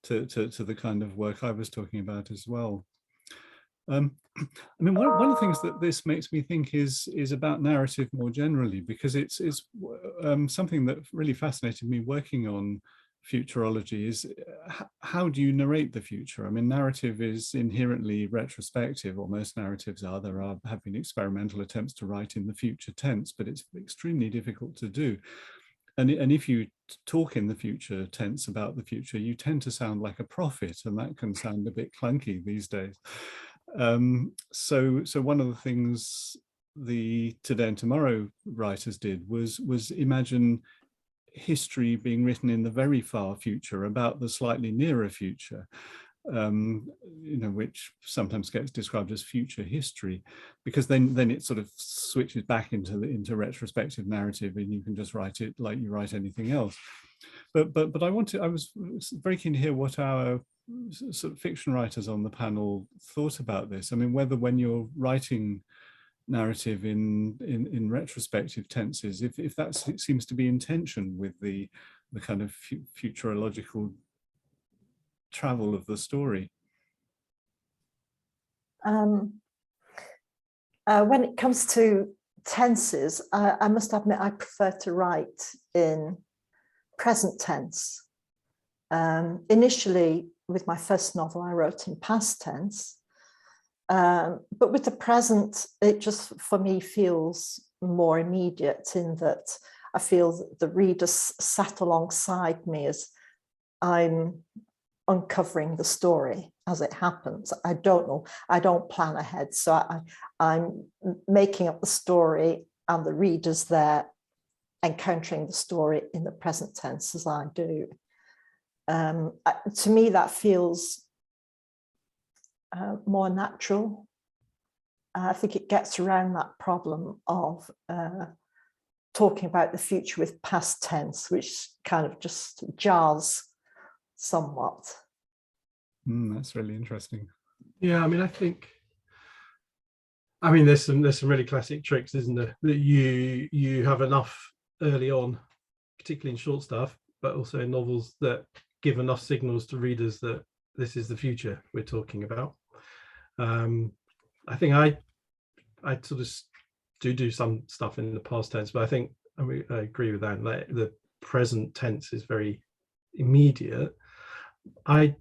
the kind of work I was talking about as well. I mean, one of the things that this makes me think is about narrative more generally, because it's something that really fascinated me working on futurology is how do you narrate the future? I mean, narrative is inherently retrospective, or most narratives are. There have been experimental attempts to write in the future tense, but it's extremely difficult to do. and if you talk in the future tense about the future, you tend to sound like a prophet, and that can sound a bit clunky these days. So one of the things the Today and Tomorrow writers did was imagine history being written in the very far future about the slightly nearer future, you know, which sometimes gets described as future history, because then it sort of switches back into retrospective narrative, and you can just write it like you write anything else. But I was very keen to hear what our sort of fiction writers on the panel thought about this. I mean, whether when you're writing narrative in retrospective tenses, if that seems to be in tension with the kind of futurological travel of the story. When it comes to tenses, I must admit I prefer to write in present tense. Initially, with my first novel, I wrote in past tense. But with the present, it just, for me, feels more immediate, in that I feel that the reader sat alongside me as I'm uncovering the story as it happens. I don't know, I don't plan ahead. So I'm making up the story, and the reader's there encountering the story in the present tense as I do. To me, that feels more natural. I think it gets around that problem of talking about the future with past tense, which kind of just jars somewhat. That's really interesting. Yeah, I mean, there's some really classic tricks, isn't there? That you have enough early on, particularly in short stuff, but also in novels, that give enough signals to readers that this is the future we're talking about. I think I sort of do some stuff in the past tense, but I think I agree with that. Like, the present tense is very immediate. I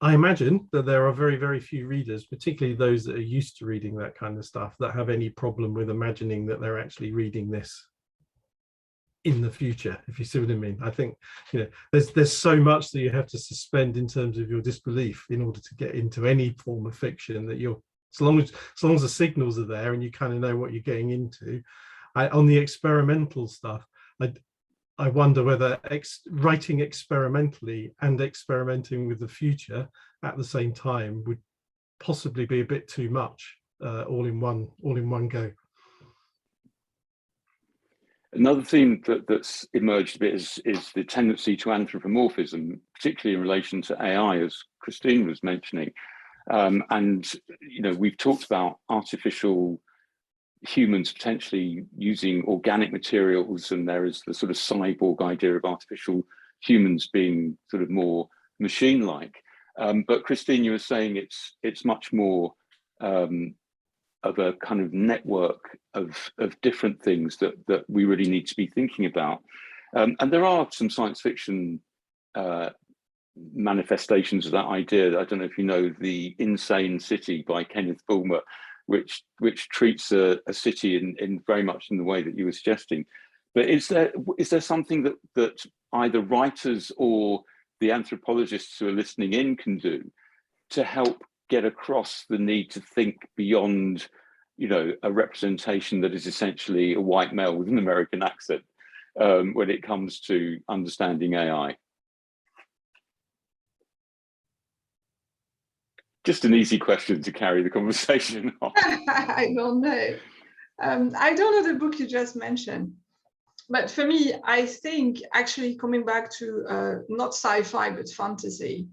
imagine that there are very, very few readers, particularly those that are used to reading that kind of stuff, that have any problem with imagining that they're actually reading this in the future, if you see what I mean. I think, you know, there's so much that you have to suspend in terms of your disbelief in order to get into any form of fiction, that you're, so long as the signals are there and you kind of know what you're getting into. On the experimental stuff, I wonder whether writing experimentally and experimenting with the future at the same time would possibly be a bit too much, all in one go. Another theme that's emerged a bit is the tendency to anthropomorphism, particularly in relation to AI, as Christine was mentioning. And, you know, we've talked about artificial humans potentially using organic materials, and there is the sort of cyborg idea of artificial humans being sort of more machine-like. But Christine, you were saying it's much more of a kind of network of different things that we really need to be thinking about. And there are some science fiction manifestations of that idea. I don't know if you know The Insane City by Kenneth Bulmer, which treats a city in very much in the way that you were suggesting. But is there something that either writers or the anthropologists who are listening in can do to help get across the need to think beyond, you know, a representation that is essentially a white male with an American accent when it comes to understanding AI? Just an easy question to carry the conversation on. I don't know. I don't know the book you just mentioned, but for me, I think actually coming back to not sci-fi but fantasy,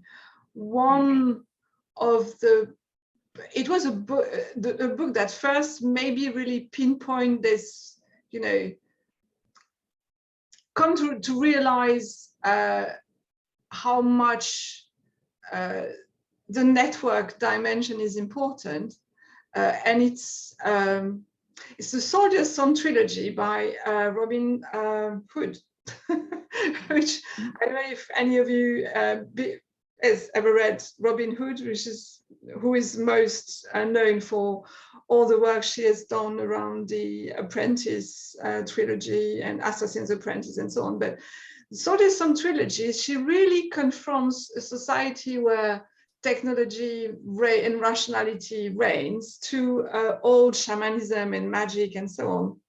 one of it was a book that first maybe really pinpoint this, you know, come to realize how much the network dimension is important, and it's the Soldier's Song trilogy by Robin Hood, which I don't know if any of you has ever read Robin Hood, which is who is most known for all the work she has done around the Apprentice trilogy and Assassin's Apprentice and so on. But so there's some trilogies. She really confronts a society where technology and rationality reigns to old shamanism and magic and so on.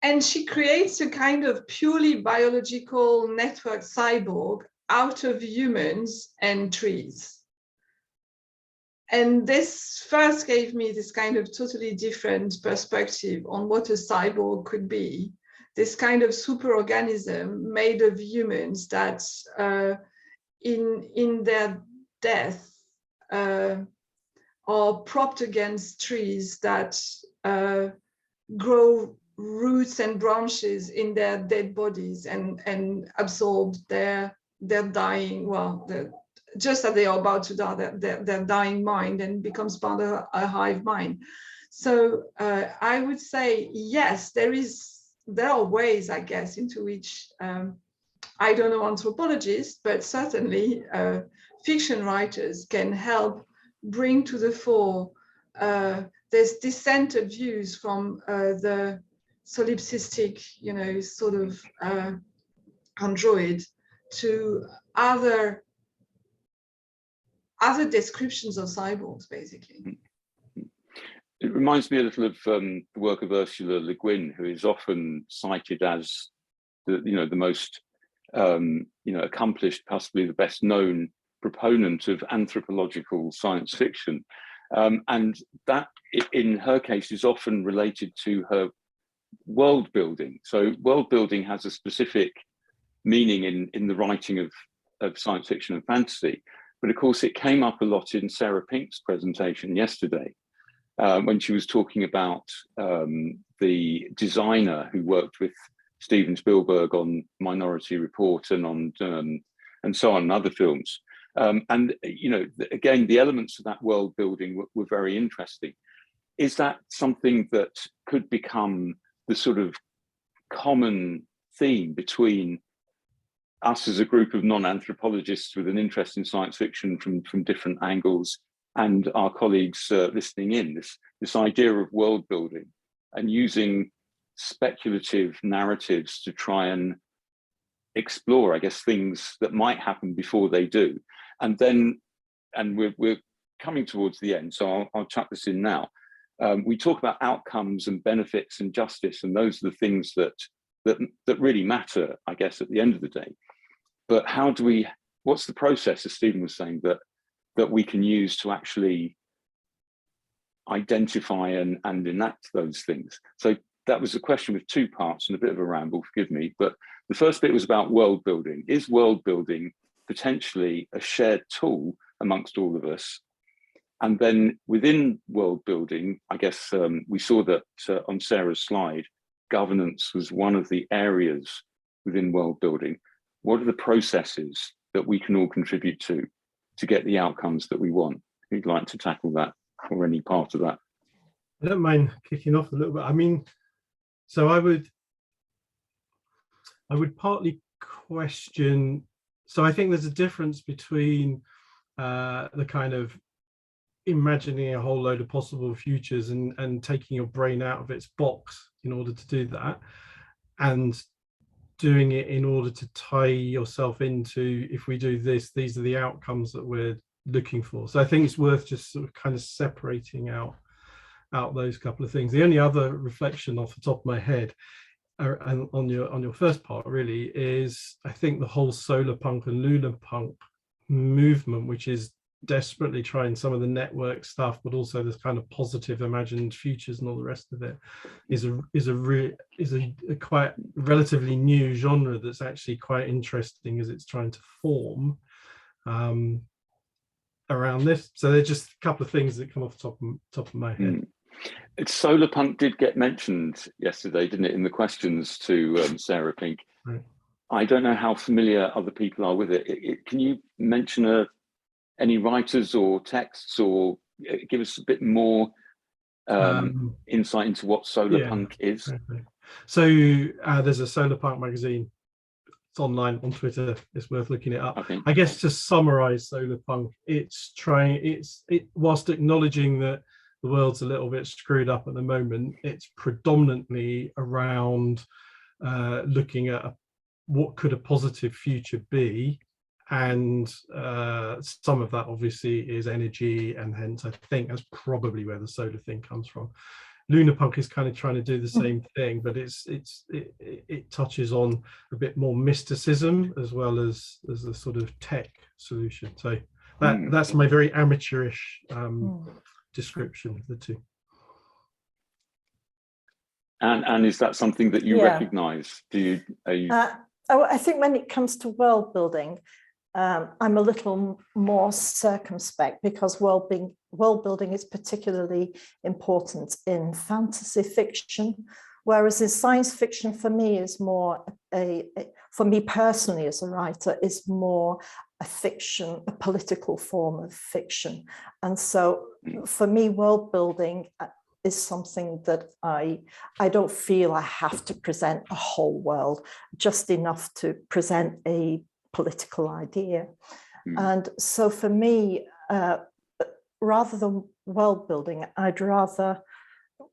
And she creates a kind of purely biological network cyborg out of humans and trees. And this first gave me this kind of totally different perspective on what a cyborg could be. This kind of superorganism made of humans that in their death are propped against trees that grow roots and branches in their dead bodies and absorb their dying, well, just as they are about to die, their dying mind, and becomes part of a hive mind. So I would say, yes, there are ways, I guess, into which, I don't know anthropologists, but certainly fiction writers can help bring to the fore this dissented views from the solipsistic, sort of android to other descriptions of cyborgs, basically. It reminds me a little of the work of Ursula Le Guin, who is often cited as the most accomplished, possibly the best known proponent of anthropological science fiction, and that, in her case, is often related to her world building. So world building has a specific meaning in the writing of science fiction and fantasy. But of course, it came up a lot in Sarah Pink's presentation yesterday, when she was talking about the designer who worked with Steven Spielberg on Minority Report and on and so on, and other films. And again, the elements of that world building were very interesting. Is that something that could become the sort of common theme between us as a group of non-anthropologists with an interest in science fiction from different angles, and our colleagues listening in, this idea of world building and using speculative narratives to try and explore, I guess, things that might happen before they do? And we're coming towards the end, so I'll chuck this in now. We talk about outcomes and benefits and justice, and those are the things that really matter, I guess, at the end of the day. But what's the process, as Stephen was saying, that we can use to actually identify and enact those things? So that was a question with two parts and a bit of a ramble, forgive me. But the first bit was about world building. Is world building potentially a shared tool amongst all of us? And then within world building, I guess we saw that on Sarah's slide, governance was one of the areas within world building. What are the processes that we can all contribute to get the outcomes that we want? Who'd like to tackle that, or any part of that? I don't mind kicking off a little bit. I mean, so I would partly question, so I think there's a difference between the kind of imagining a whole load of possible futures and taking your brain out of its box in order to do that, and doing it in order to tie yourself into, if we do this, these are the outcomes that we're looking for. So I think it's worth just sort of kind of separating out those couple of things. The only other reflection off the top of my head and on your first part really is, I think the whole solar punk and lunar punk movement, which is desperately trying some of the network stuff, but also this kind of positive imagined futures and all the rest of it, is a quite relatively new genre that's actually quite interesting as it's trying to form around this. So there's just a couple of things that come off the top of my head. Solar punk did get mentioned yesterday, didn't it, in the questions to Sarah Pink? Right. I don't know how familiar other people are with it. Can you mention any writers or texts, or give us a bit more insight into what solar punk is? Exactly. So there's a solar punk magazine it's online on Twitter. It's worth looking it up. Okay. I guess to summarize solar punk, whilst acknowledging that the world's a little bit screwed up at the moment, it's predominantly around looking at what could a positive future be. And some of that obviously is energy, and hence I think that's probably where the solar thing comes from. Lunar punk is kind of trying to do the same thing, but it touches on a bit more mysticism as well as a sort of tech solution. So that's my very amateurish description of the two. And is that something that you recognise? I think when it comes to world building, I'm a little more circumspect, because world building is particularly important in fantasy fiction, whereas in science fiction, for me, is more for me personally as a writer, is more a fiction, a political form of fiction. And so for me, world building is something that I don't feel I have to present a whole world, just enough to present a political idea. And so for me, rather than world building, I'd rather,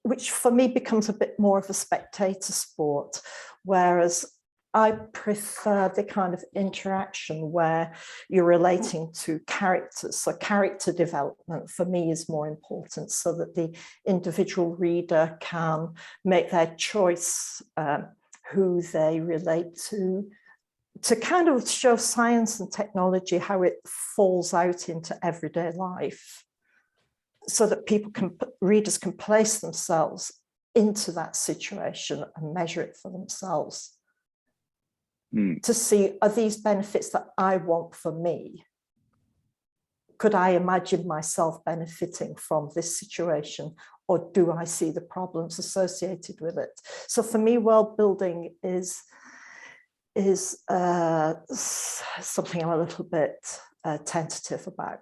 which for me becomes a bit more of a spectator sport, whereas I prefer the kind of interaction where you're relating to characters. So character development for me is more important, so that the individual reader can make their choice who they relate to kind of show science and technology, how it falls out into everyday life, so that readers can place themselves into that situation and measure it for themselves. To see, are these benefits that I want for me? Could I imagine myself benefiting from this situation, or do I see the problems associated with it? So for me, world building is something I'm a little bit tentative about.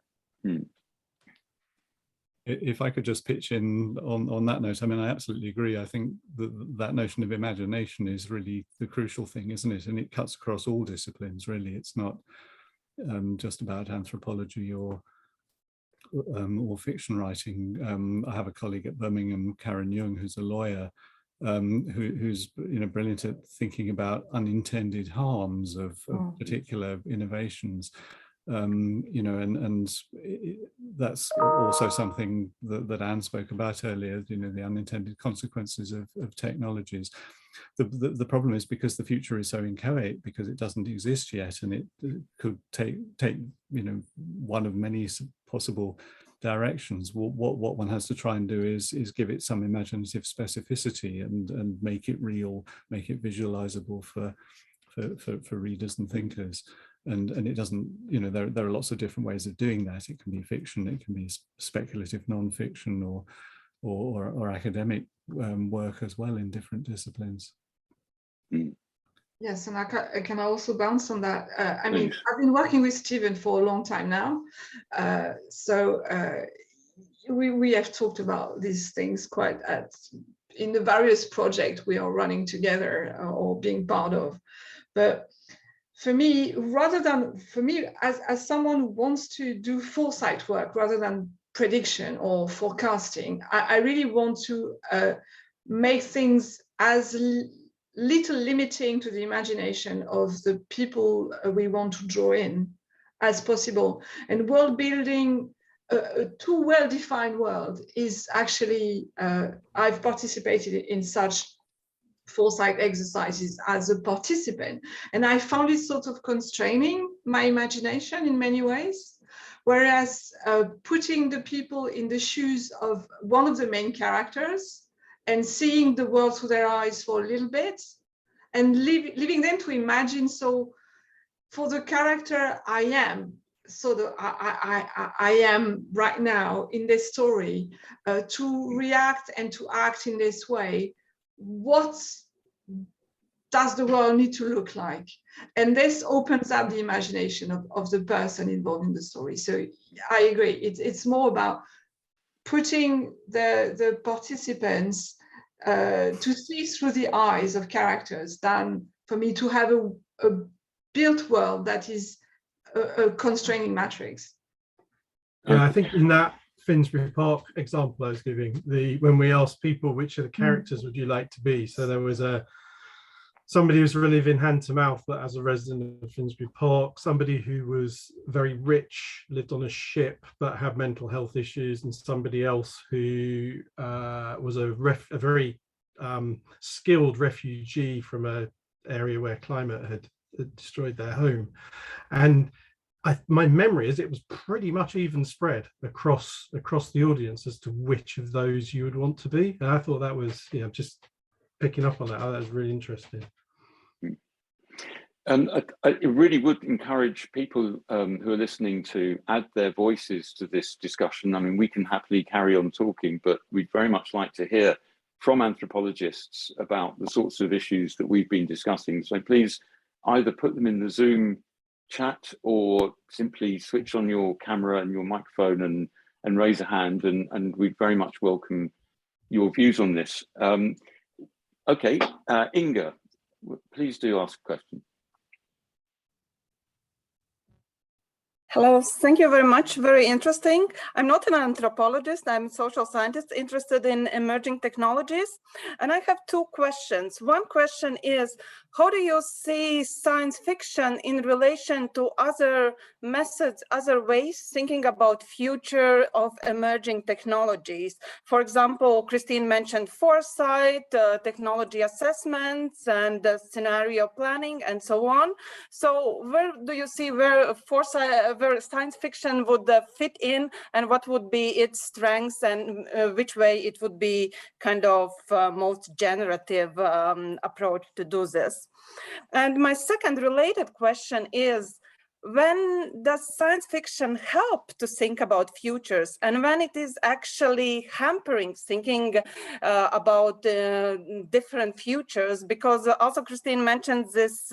If I could just pitch in on that note, I mean, I absolutely agree. I think that notion of imagination is really the crucial thing, isn't it? And it cuts across all disciplines, really. It's not just about anthropology or fiction writing. I have a colleague at Birmingham, Karen Young, who's a lawyer, who's brilliant at thinking about unintended harms of particular innovations. And that's also something that Anne spoke about earlier, the unintended consequences of technologies. The problem is, because the future is so inchoate, because it doesn't exist yet, and it could take one of many possible directions. What one has to try and do is give it some imaginative specificity and make it real, make it visualizable for readers and thinkers. And it doesn't, there are lots of different ways of doing that. It can be fiction, it can be speculative non-fiction, or academic work as well in different disciplines. Yes, and I can also bounce on that. I mean, I've been working with Stephen for a long time now, so we have talked about these things quite in the various projects we are running together or being part of. But for me, as someone who wants to do foresight work rather than prediction or forecasting, I really want to make things as little limiting to the imagination of the people we want to draw in as possible. And world building, a too well-defined world is actually, I've participated in such foresight exercises as a participant, and I found it sort of constraining my imagination in many ways. Whereas putting the people in the shoes of one of the main characters and seeing the world through their eyes for a little bit and leaving them to imagine. So for the character I am, so that I am right now in this story, to react and to act in this way, what does the world need to look like? And this opens up the imagination of the person involved in the story. So I agree, it's more about putting the participants to see through the eyes of characters than for me to have built world that is a constraining matrix. And I think in that Finsbury Park example I was giving, when we asked people which of the characters would you like to be, so there was somebody who's living hand to mouth but as a resident of Finsbury Park, somebody who was very rich, lived on a ship but had mental health issues, and somebody else who was a very skilled refugee from an area where climate had destroyed their home. And my memory is it was pretty much even spread across the audience as to which of those you would want to be. And I thought that was, just picking up on that, that was really interesting. And I really would encourage people who are listening to add their voices to this discussion. I mean, we can happily carry on talking, but we'd very much like to hear from anthropologists about the sorts of issues that we've been discussing. So please either put them in the Zoom chat or simply switch on your camera and your microphone and raise a hand, and we'd very much welcome your views on this. Okay, Inga, please do ask a question. Hello, thank you very much. Very interesting. I'm not an anthropologist, I'm a social scientist interested in emerging technologies. And I have two questions. One question is, how do you see science fiction in relation to other methods, other ways thinking about future of emerging technologies? For example, Christine mentioned foresight, technology assessments, and scenario planning, and so on. So where do you see where foresight, where science fiction would fit in, and what would be its strengths, and which way it would be kind of most generative approach to do this? And my second related question is, when does science fiction help to think about futures, and when it is actually hampering thinking about different futures? Because also Christine mentioned this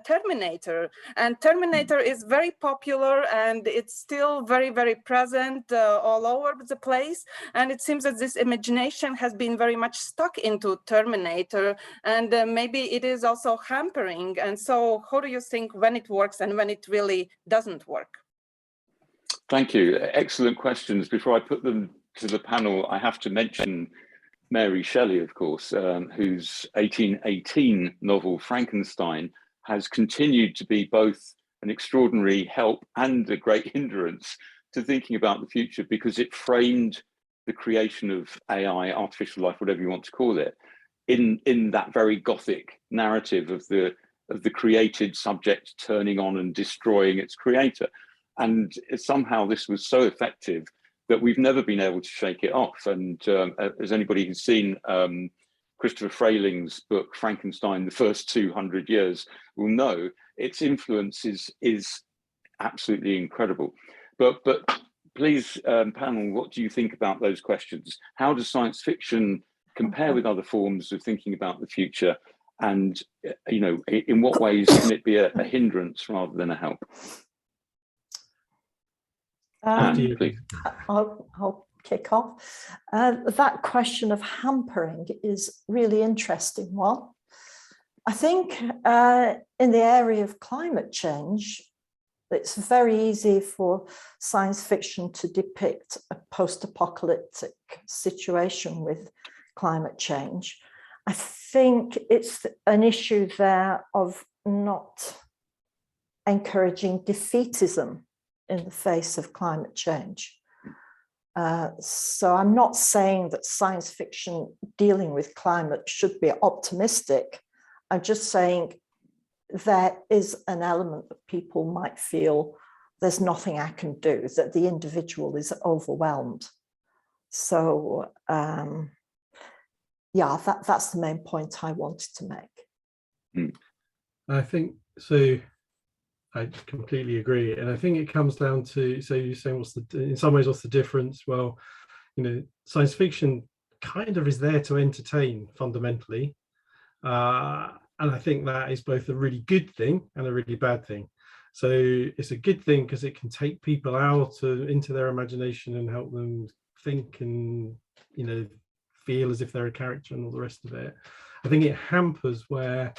Terminator, and Terminator is very popular and it's still very, very present all over the place. And it seems that this imagination has been very much stuck into Terminator, and maybe it is also hampering. And so how do you think when it works and when it really doesn't work? Thank you. Excellent questions. Before I put them to the panel, I have to mention Mary Shelley, of course, whose 1818 novel Frankenstein has continued to be both an extraordinary help and a great hindrance to thinking about the future, because it framed the creation of AI, artificial life, whatever you want to call it, in that very Gothic narrative of the created subject turning on and destroying its creator. And somehow this was so effective that we've never been able to shake it off. And as anybody who's seen Christopher Frayling's book, Frankenstein, the First 200 Years, will know, its influence is absolutely incredible. But please, panel, what do you think about those questions? How does science fiction compare with other forms of thinking about the future? And, you know, in what ways can it be a hindrance rather than a help? Please. I'll kick off. That question of hampering is really interesting one. I think in the area of climate change, it's very easy for science fiction to depict a post-apocalyptic situation with climate change. I think it's an issue there of not encouraging defeatism in the face of climate change. So I'm not saying that science fiction dealing with climate should be optimistic. I'm just saying there is an element that people might feel there's nothing I can do, that the individual is overwhelmed. So yeah, that's the main point I wanted to make. I think so. I completely agree, and I think it comes down to, so you're saying in some ways what's the difference? Well, you know, science fiction kind of is there to entertain fundamentally, and I think that is both a really good thing and a really bad thing. So it's a good thing because it can take people out into their imagination and help them think and, you know, feel as if they're a character and all the rest of it. I think it hampers where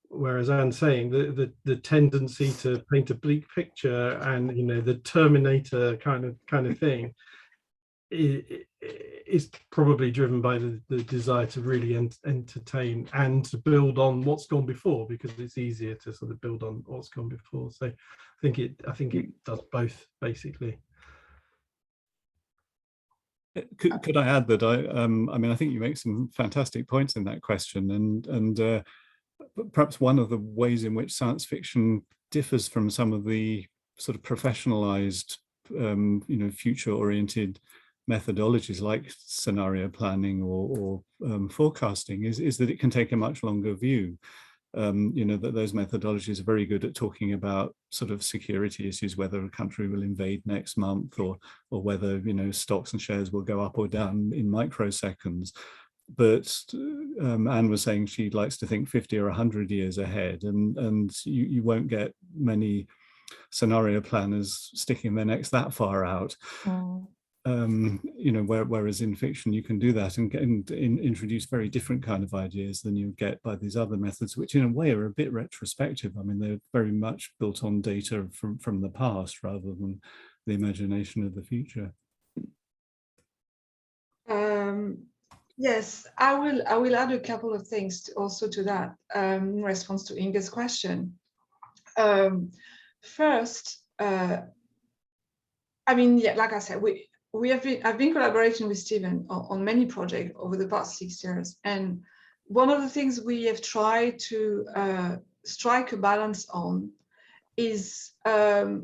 whereas Anne's saying the tendency to paint a bleak picture and, you know, the Terminator kind of thing is probably driven by the desire to really entertain and to build on what's gone before, because it's easier to sort of build on what's gone before. So I think it does both, basically. Could I add that I mean, I think you make some fantastic points in that question, and perhaps one of the ways in which science fiction differs from some of the sort of professionalized, you know, future-oriented methodologies like scenario planning or forecasting is that it can take a much longer view. You know, that those methodologies are very good at talking about sort of security issues, whether a country will invade next month or whether, you know, stocks and shares will go up or down in microseconds. But Anne was saying she likes to think 50 or 100 years ahead, and you won't get many scenario planners sticking their necks that far out. You know, whereas in fiction you can do that and introduce very different kind of ideas than you get by these other methods, which in a way are a bit retrospective. I mean, they're very much built on data from the past rather than the imagination of the future. Yes, I will add a couple of things also to that in response to Inge's question. First, I mean, yeah, like I said, I've been collaborating with Stephen on many projects over the past 6 years, and one of the things we have tried to strike a balance on is to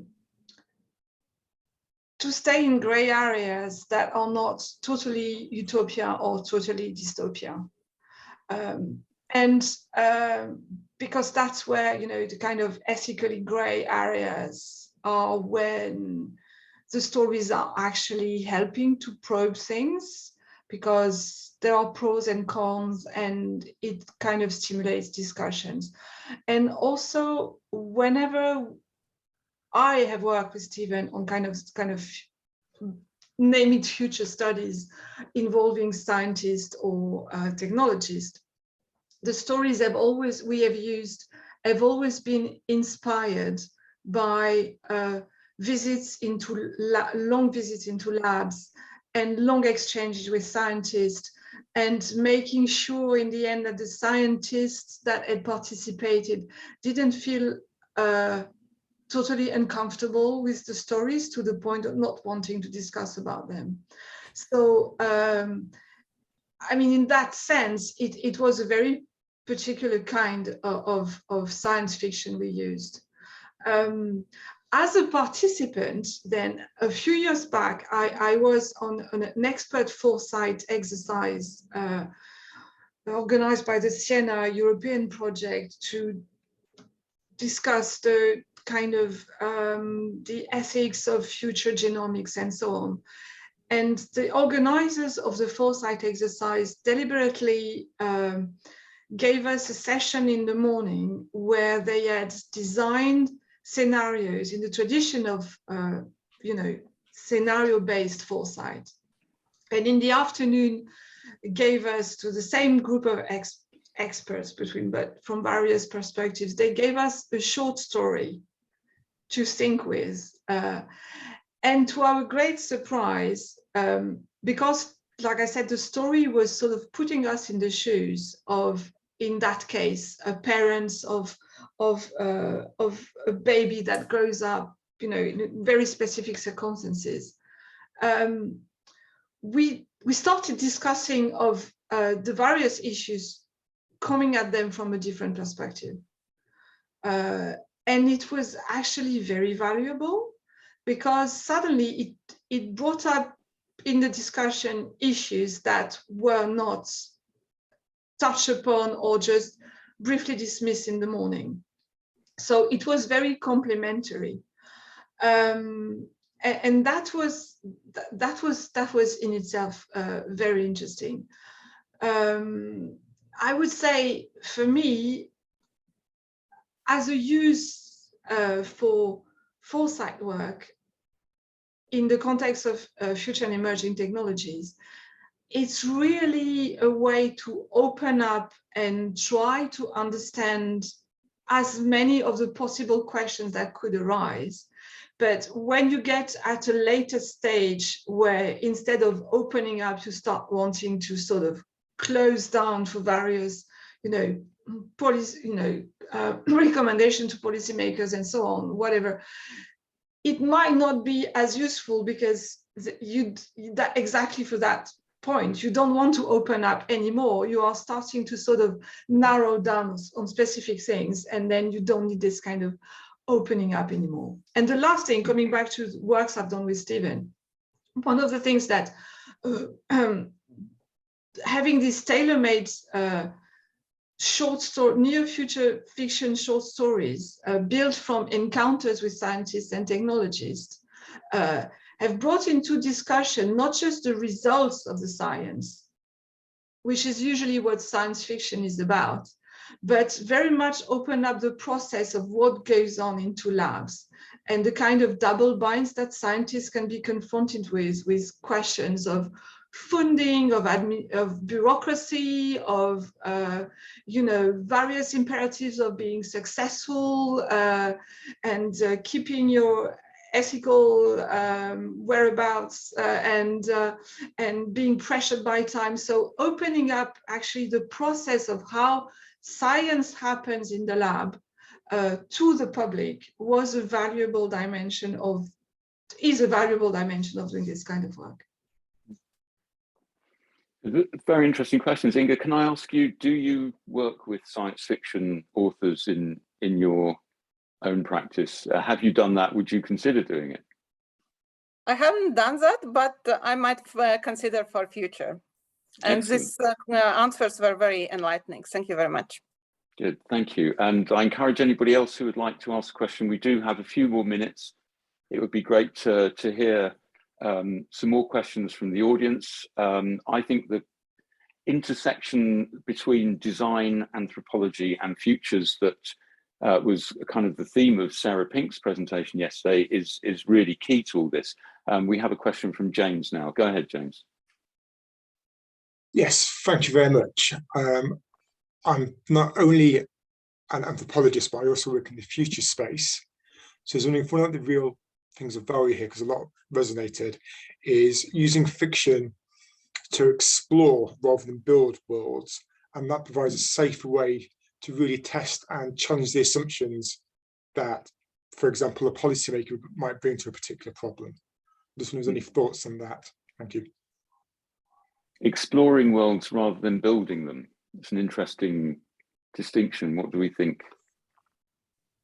stay in gray areas that are not totally utopia or totally dystopia. Because that's where, you know, the kind of ethically gray areas are when the stories are actually helping to probe things, because there are pros and cons and it kind of stimulates discussions. And also, whenever I have worked with Stephen on kind of name it future studies involving scientists or technologists, the stories have always been inspired by long visits into labs and long exchanges with scientists, and making sure in the end that the scientists that had participated didn't feel totally uncomfortable with the stories to the point of not wanting to discuss about them. So, I mean, in that sense, it was a very particular kind of science fiction we used. As a participant, then a few years back, I was on an expert foresight exercise organized by the Siena European project to discuss the kind of the ethics of future genomics and so on. And the organizers of the foresight exercise deliberately gave us a session in the morning where they had designed scenarios in the tradition of, you know, scenario-based foresight. And in the afternoon, gave us to the same group of experts but from various perspectives, they gave us a short story to think with. And to our great surprise, because, like I said, the story was sort of putting us in the shoes of, in that case, parents of a baby that grows up, you know, in very specific circumstances. We started discussing of the various issues coming at them from a different perspective. And it was actually very valuable, because suddenly it brought up in the discussion issues that were not touched upon or just briefly dismissed in the morning. So it was very complementary. And that was in itself very interesting. I would say, for me, as a use for foresight work in the context of future and emerging technologies, it's really a way to open up and try to understand as many of the possible questions that could arise. But when you get at a later stage where instead of opening up, you start wanting to sort of close down for various, policy, recommendation to policymakers and so on, whatever, it might not be as useful because exactly for that point, you don't want to open up anymore. You are starting to sort of narrow down on specific things, and then you don't need this kind of opening up anymore. And the last thing, coming back to works I've done with Stephen, one of the things that having these tailor-made short story, near future fiction short stories built from encounters with scientists and technologists have brought into discussion not just the results of the science, which is usually what science fiction is about, but very much open up the process of what goes on into labs and the kind of double binds that scientists can be confronted with questions of funding, of bureaucracy, of various imperatives of being successful and keeping your ethical whereabouts and being pressured by time. So opening up actually the process of how science happens in the lab to the public is a valuable dimension of doing this kind of work. Very interesting questions. Inga, can I ask you, do you work with science fiction authors in your own practice? Have you done that? Would you consider doing it? I haven't done that, but I might consider for future. And these answers were very enlightening. Thank you very much. Good, thank you. And I encourage anybody else who would like to ask a question. We do have a few more minutes. It would be great to hear some more questions from the audience. I think the intersection between design, anthropology, and futures that was kind of the theme of Sarah Pink's presentation yesterday is really key to all this. We have a question from James now. Go ahead, James. Yes, thank you very much. I'm not only an anthropologist, but I also work in the future space. So I was wondering if one of the real things of value here, because a lot resonated, is using fiction to explore rather than build worlds. And that provides a safer way to really test and challenge the assumptions that, for example, a policymaker might bring to a particular problem. Just wondering if there's any thoughts on that. Thank you. Exploring worlds rather than building them. It's an interesting distinction. What do we think?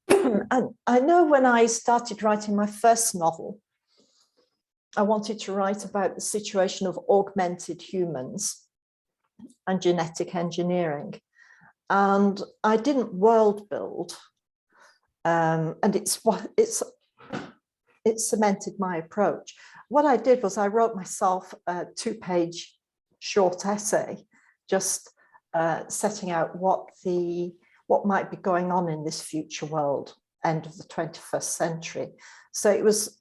And I know when I started writing my first novel, I wanted to write about the situation of augmented humans and genetic engineering. And I didn't world build, and it cemented my approach. What I did was I wrote myself a 2-page short essay, just setting out what might be going on in this future world, end of the 21st century. So it was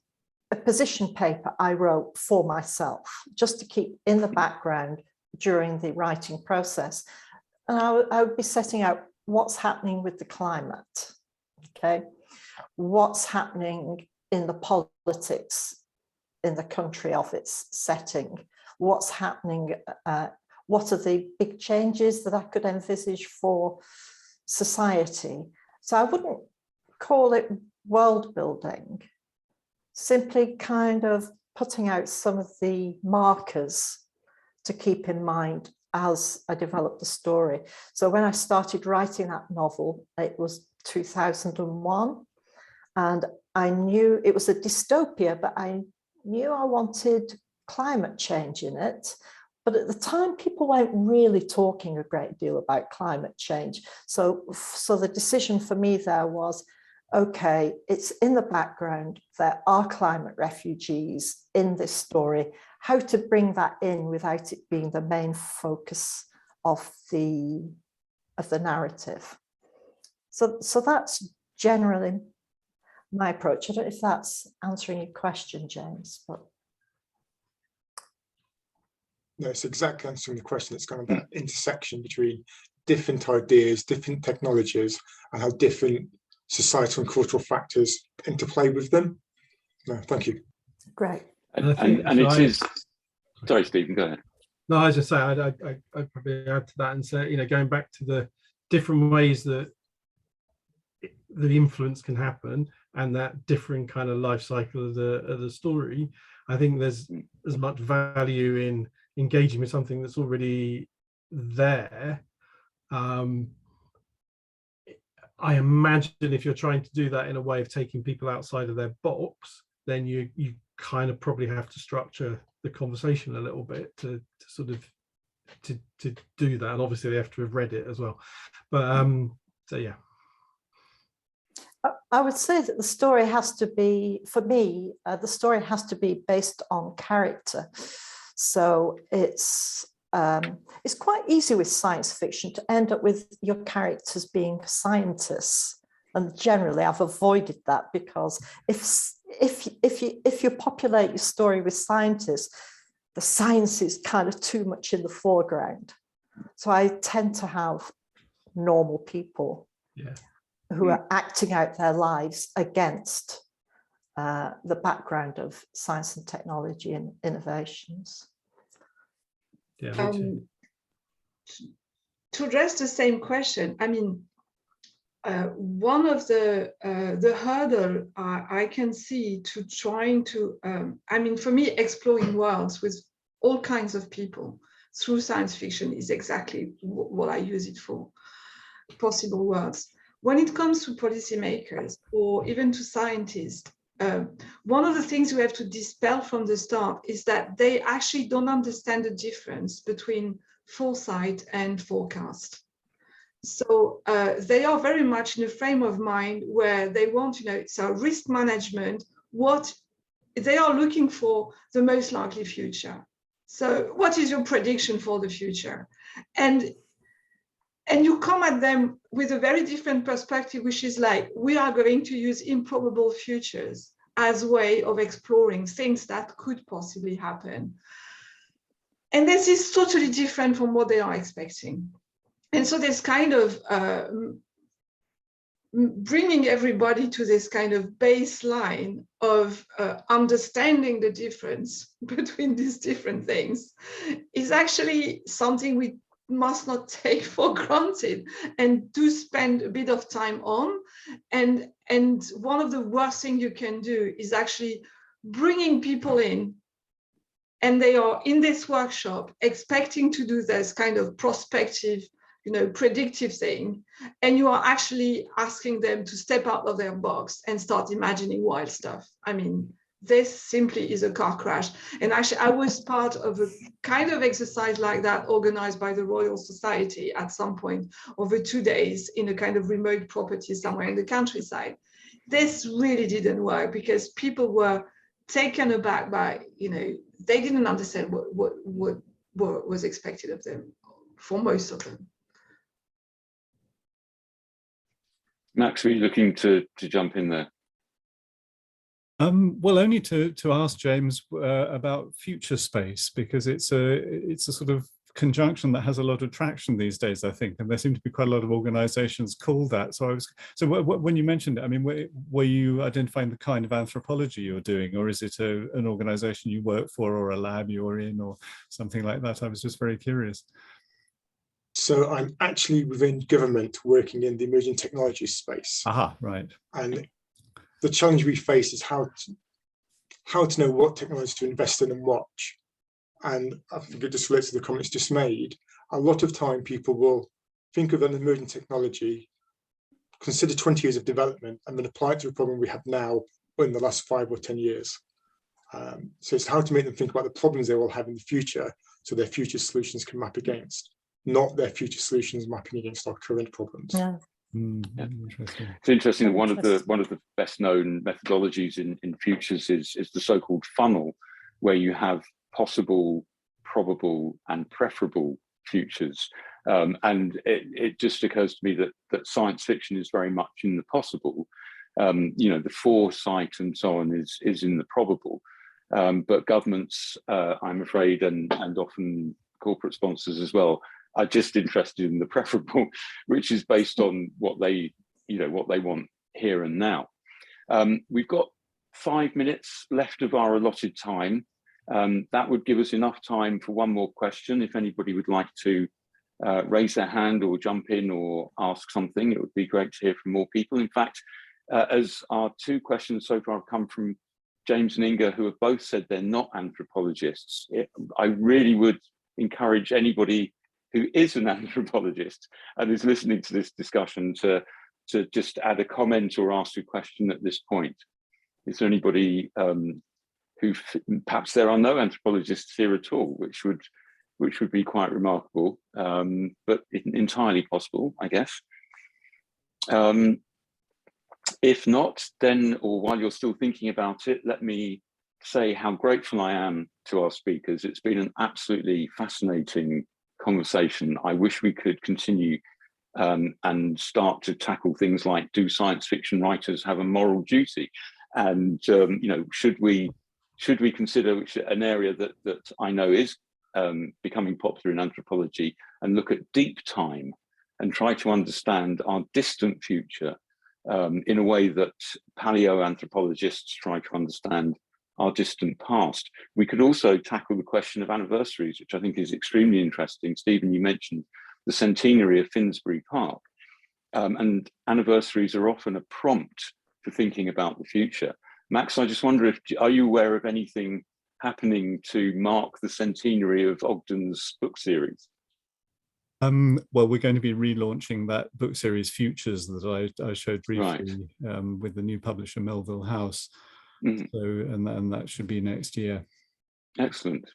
a position paper I wrote for myself, just to keep in the background during the writing process. And I would be setting out what's happening with the climate, okay? What's happening in the politics in the country of its setting? What's happening, what are the big changes that I could envisage for society? So I wouldn't call it world building, simply kind of putting out some of the markers to keep in mind as I developed the story. So when I started writing that novel, it was 2001, and I knew it was a dystopia, but I knew I wanted climate change in it. But at the time, people weren't really talking a great deal about climate change. So the decision for me there was, okay, it's in the background, there are climate refugees in this story, how to bring that in without it being the main focus of the narrative. So that's generally my approach. I don't know if that's answering your question, James, but. No, it's exactly answering the question. It's kind of that intersection between different ideas, different technologies, and how different societal and cultural factors interplay with them. No, thank you. Great. And it is, sorry, Stephen, go ahead. No, I was just saying, I'd probably add to that and say, you know, going back to the different ways that the influence can happen and that different kind of life cycle of the story, I think there's as much value in engaging with something that's already there. I imagine if you're trying to do that in a way of taking people outside of their box, then you kind of probably have to structure the conversation a little bit to sort of to do that, and obviously they have to have read it as well. But so yeah, I would say that the story has to be, for me, the story has to be based on character. So it's quite easy with science fiction to end up with your characters being scientists, and generally I've avoided that, because if you populate your story with scientists, the science is kind of too much in the foreground. So I tend to have normal people who are acting out their lives against the background of science and technology and innovations. yeah. To address the same question, I mean, one of the hurdle I can see to trying to, I mean, for me, exploring worlds with all kinds of people through science fiction is exactly what I use it for, possible worlds. When it comes to policymakers or even to scientists, one of the things we have to dispel from the start is that they actually don't understand the difference between foresight and forecast. So they are very much in a frame of mind where they want, you know, so risk management, what they are looking for the most likely future. So what is your prediction for the future? And you come at them with a very different perspective, which is like, we are going to use improbable futures as a way of exploring things that could possibly happen. And this is totally different from what they are expecting. And so this kind of bringing everybody to this kind of baseline of understanding the difference between these different things is actually something we must not take for granted and do spend a bit of time on. And one of the worst things you can do is actually bringing people in, and they are in this workshop expecting to do this kind of prospective, you know, predictive thing, and you are actually asking them to step out of their box and start imagining wild stuff. I mean, this simply is a car crash. And actually, I was part of a kind of exercise like that organized by the Royal Society at some point over 2 days in a kind of remote property somewhere in the countryside. This really didn't work because people were taken aback by, you know, they didn't understand what was expected of them for most of them. Max, were you looking to jump in there? Well, only to ask James about future space, because it's a sort of conjunction that has a lot of traction these days, I think, and there seem to be quite a lot of organizations called that. So when you mentioned it, I mean, were you identifying the kind of anthropology you're doing, or is it an organization you work for, or a lab you're in, or something like that? I was just very curious. So I'm actually within government working in the emerging technology space. Aha, right. And the challenge we face is how to know what technology to invest in and watch. And I think it just relates to the comments just made. A lot of time people will think of an emerging technology, consider 20 years of development, and then apply it to a problem we have now or in the last 5 or 10 years. So it's how to make them think about the problems they will have in the future so their future solutions can map against, not their future solutions mapping against our current problems. Yeah. Yeah. Interesting. It's interesting that one of the best known methodologies in futures is the so-called funnel, where you have possible, probable, and preferable futures. And it just occurs to me that science fiction is very much in the possible. You know, the foresight and so on is in the probable. But governments, I'm afraid, and often corporate sponsors as well, are just interested in the preferable, which is based on what they, what they want here and now. We've got 5 minutes left of our allotted time. That would give us enough time for one more question. If anybody would like to raise their hand or jump in or ask something, it would be great to hear from more people. In fact, as our 2 questions so far have come from James and Inga, who have both said they're not anthropologists, I really would encourage anybody who is an anthropologist and is listening to this discussion to just add a comment or ask a question at this point. Is there anybody who, perhaps there are no anthropologists here at all, which would be quite remarkable, but entirely possible, I guess. If not, then, or while you're still thinking about it, let me say how grateful I am to our speakers. It's been an absolutely fascinating conversation. I wish we could continue and start to tackle things like, do science fiction writers have a moral duty? And should we consider an area that I know is becoming popular in anthropology, and look at deep time and try to understand our distant future in a way that paleoanthropologists try to understand our distant past. We could also tackle the question of anniversaries, which I think is extremely interesting. Stephen, you mentioned the centenary of Finsbury Park, and anniversaries are often a prompt for thinking about the future. Max, I just wonder are you aware of anything happening to mark the centenary of Ogden's book series? Well, we're going to be relaunching that book series Futures that I showed briefly, right, with the new publisher Melville House. Mm-hmm. So, and that should be next year. Excellent.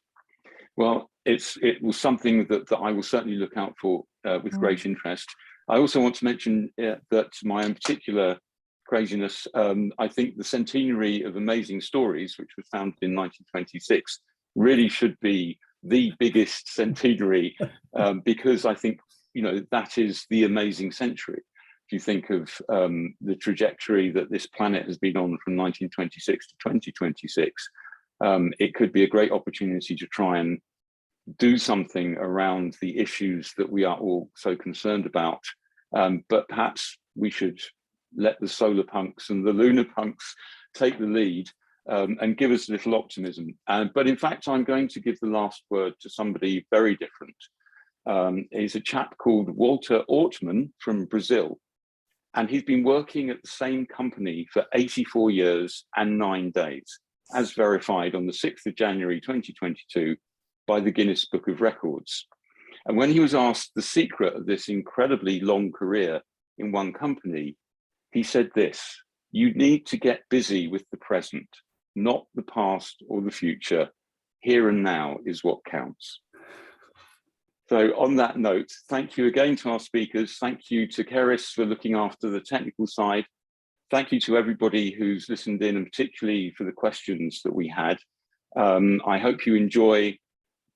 Well, it was something that I will certainly look out for with great interest. I also want to mention that my own particular craziness, I think the centenary of Amazing Stories, which was founded in 1926, really should be the biggest centenary, because I think, that is the amazing century. If you think of the trajectory that this planet has been on from 1926 to 2026, it could be a great opportunity to try and do something around the issues that we are all so concerned about. But perhaps we should let the solar punks and the lunar punks take the lead and give us a little optimism. But in fact, I'm going to give the last word to somebody very different. He's a chap called Walter Ortman from Brazil. And he's been working at the same company for 84 years and 9 days, as verified on the 6th of January 2022 by the Guinness Book of Records. And when he was asked the secret of this incredibly long career in one company, he said this: you need to get busy with the present, not the past or the future. Here and now is what counts. So on that note, thank you again to our speakers. Thank you to Keris for looking after the technical side. Thank you to everybody who's listened in, and particularly for the questions that we had. I hope you enjoy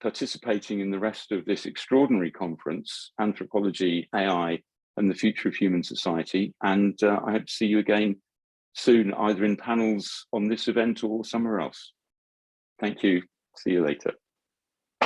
participating in the rest of this extraordinary conference, Anthropology, AI, and the Future of Human Society. And I hope to see you again soon, either in panels on this event or somewhere else. Thank you. See you later.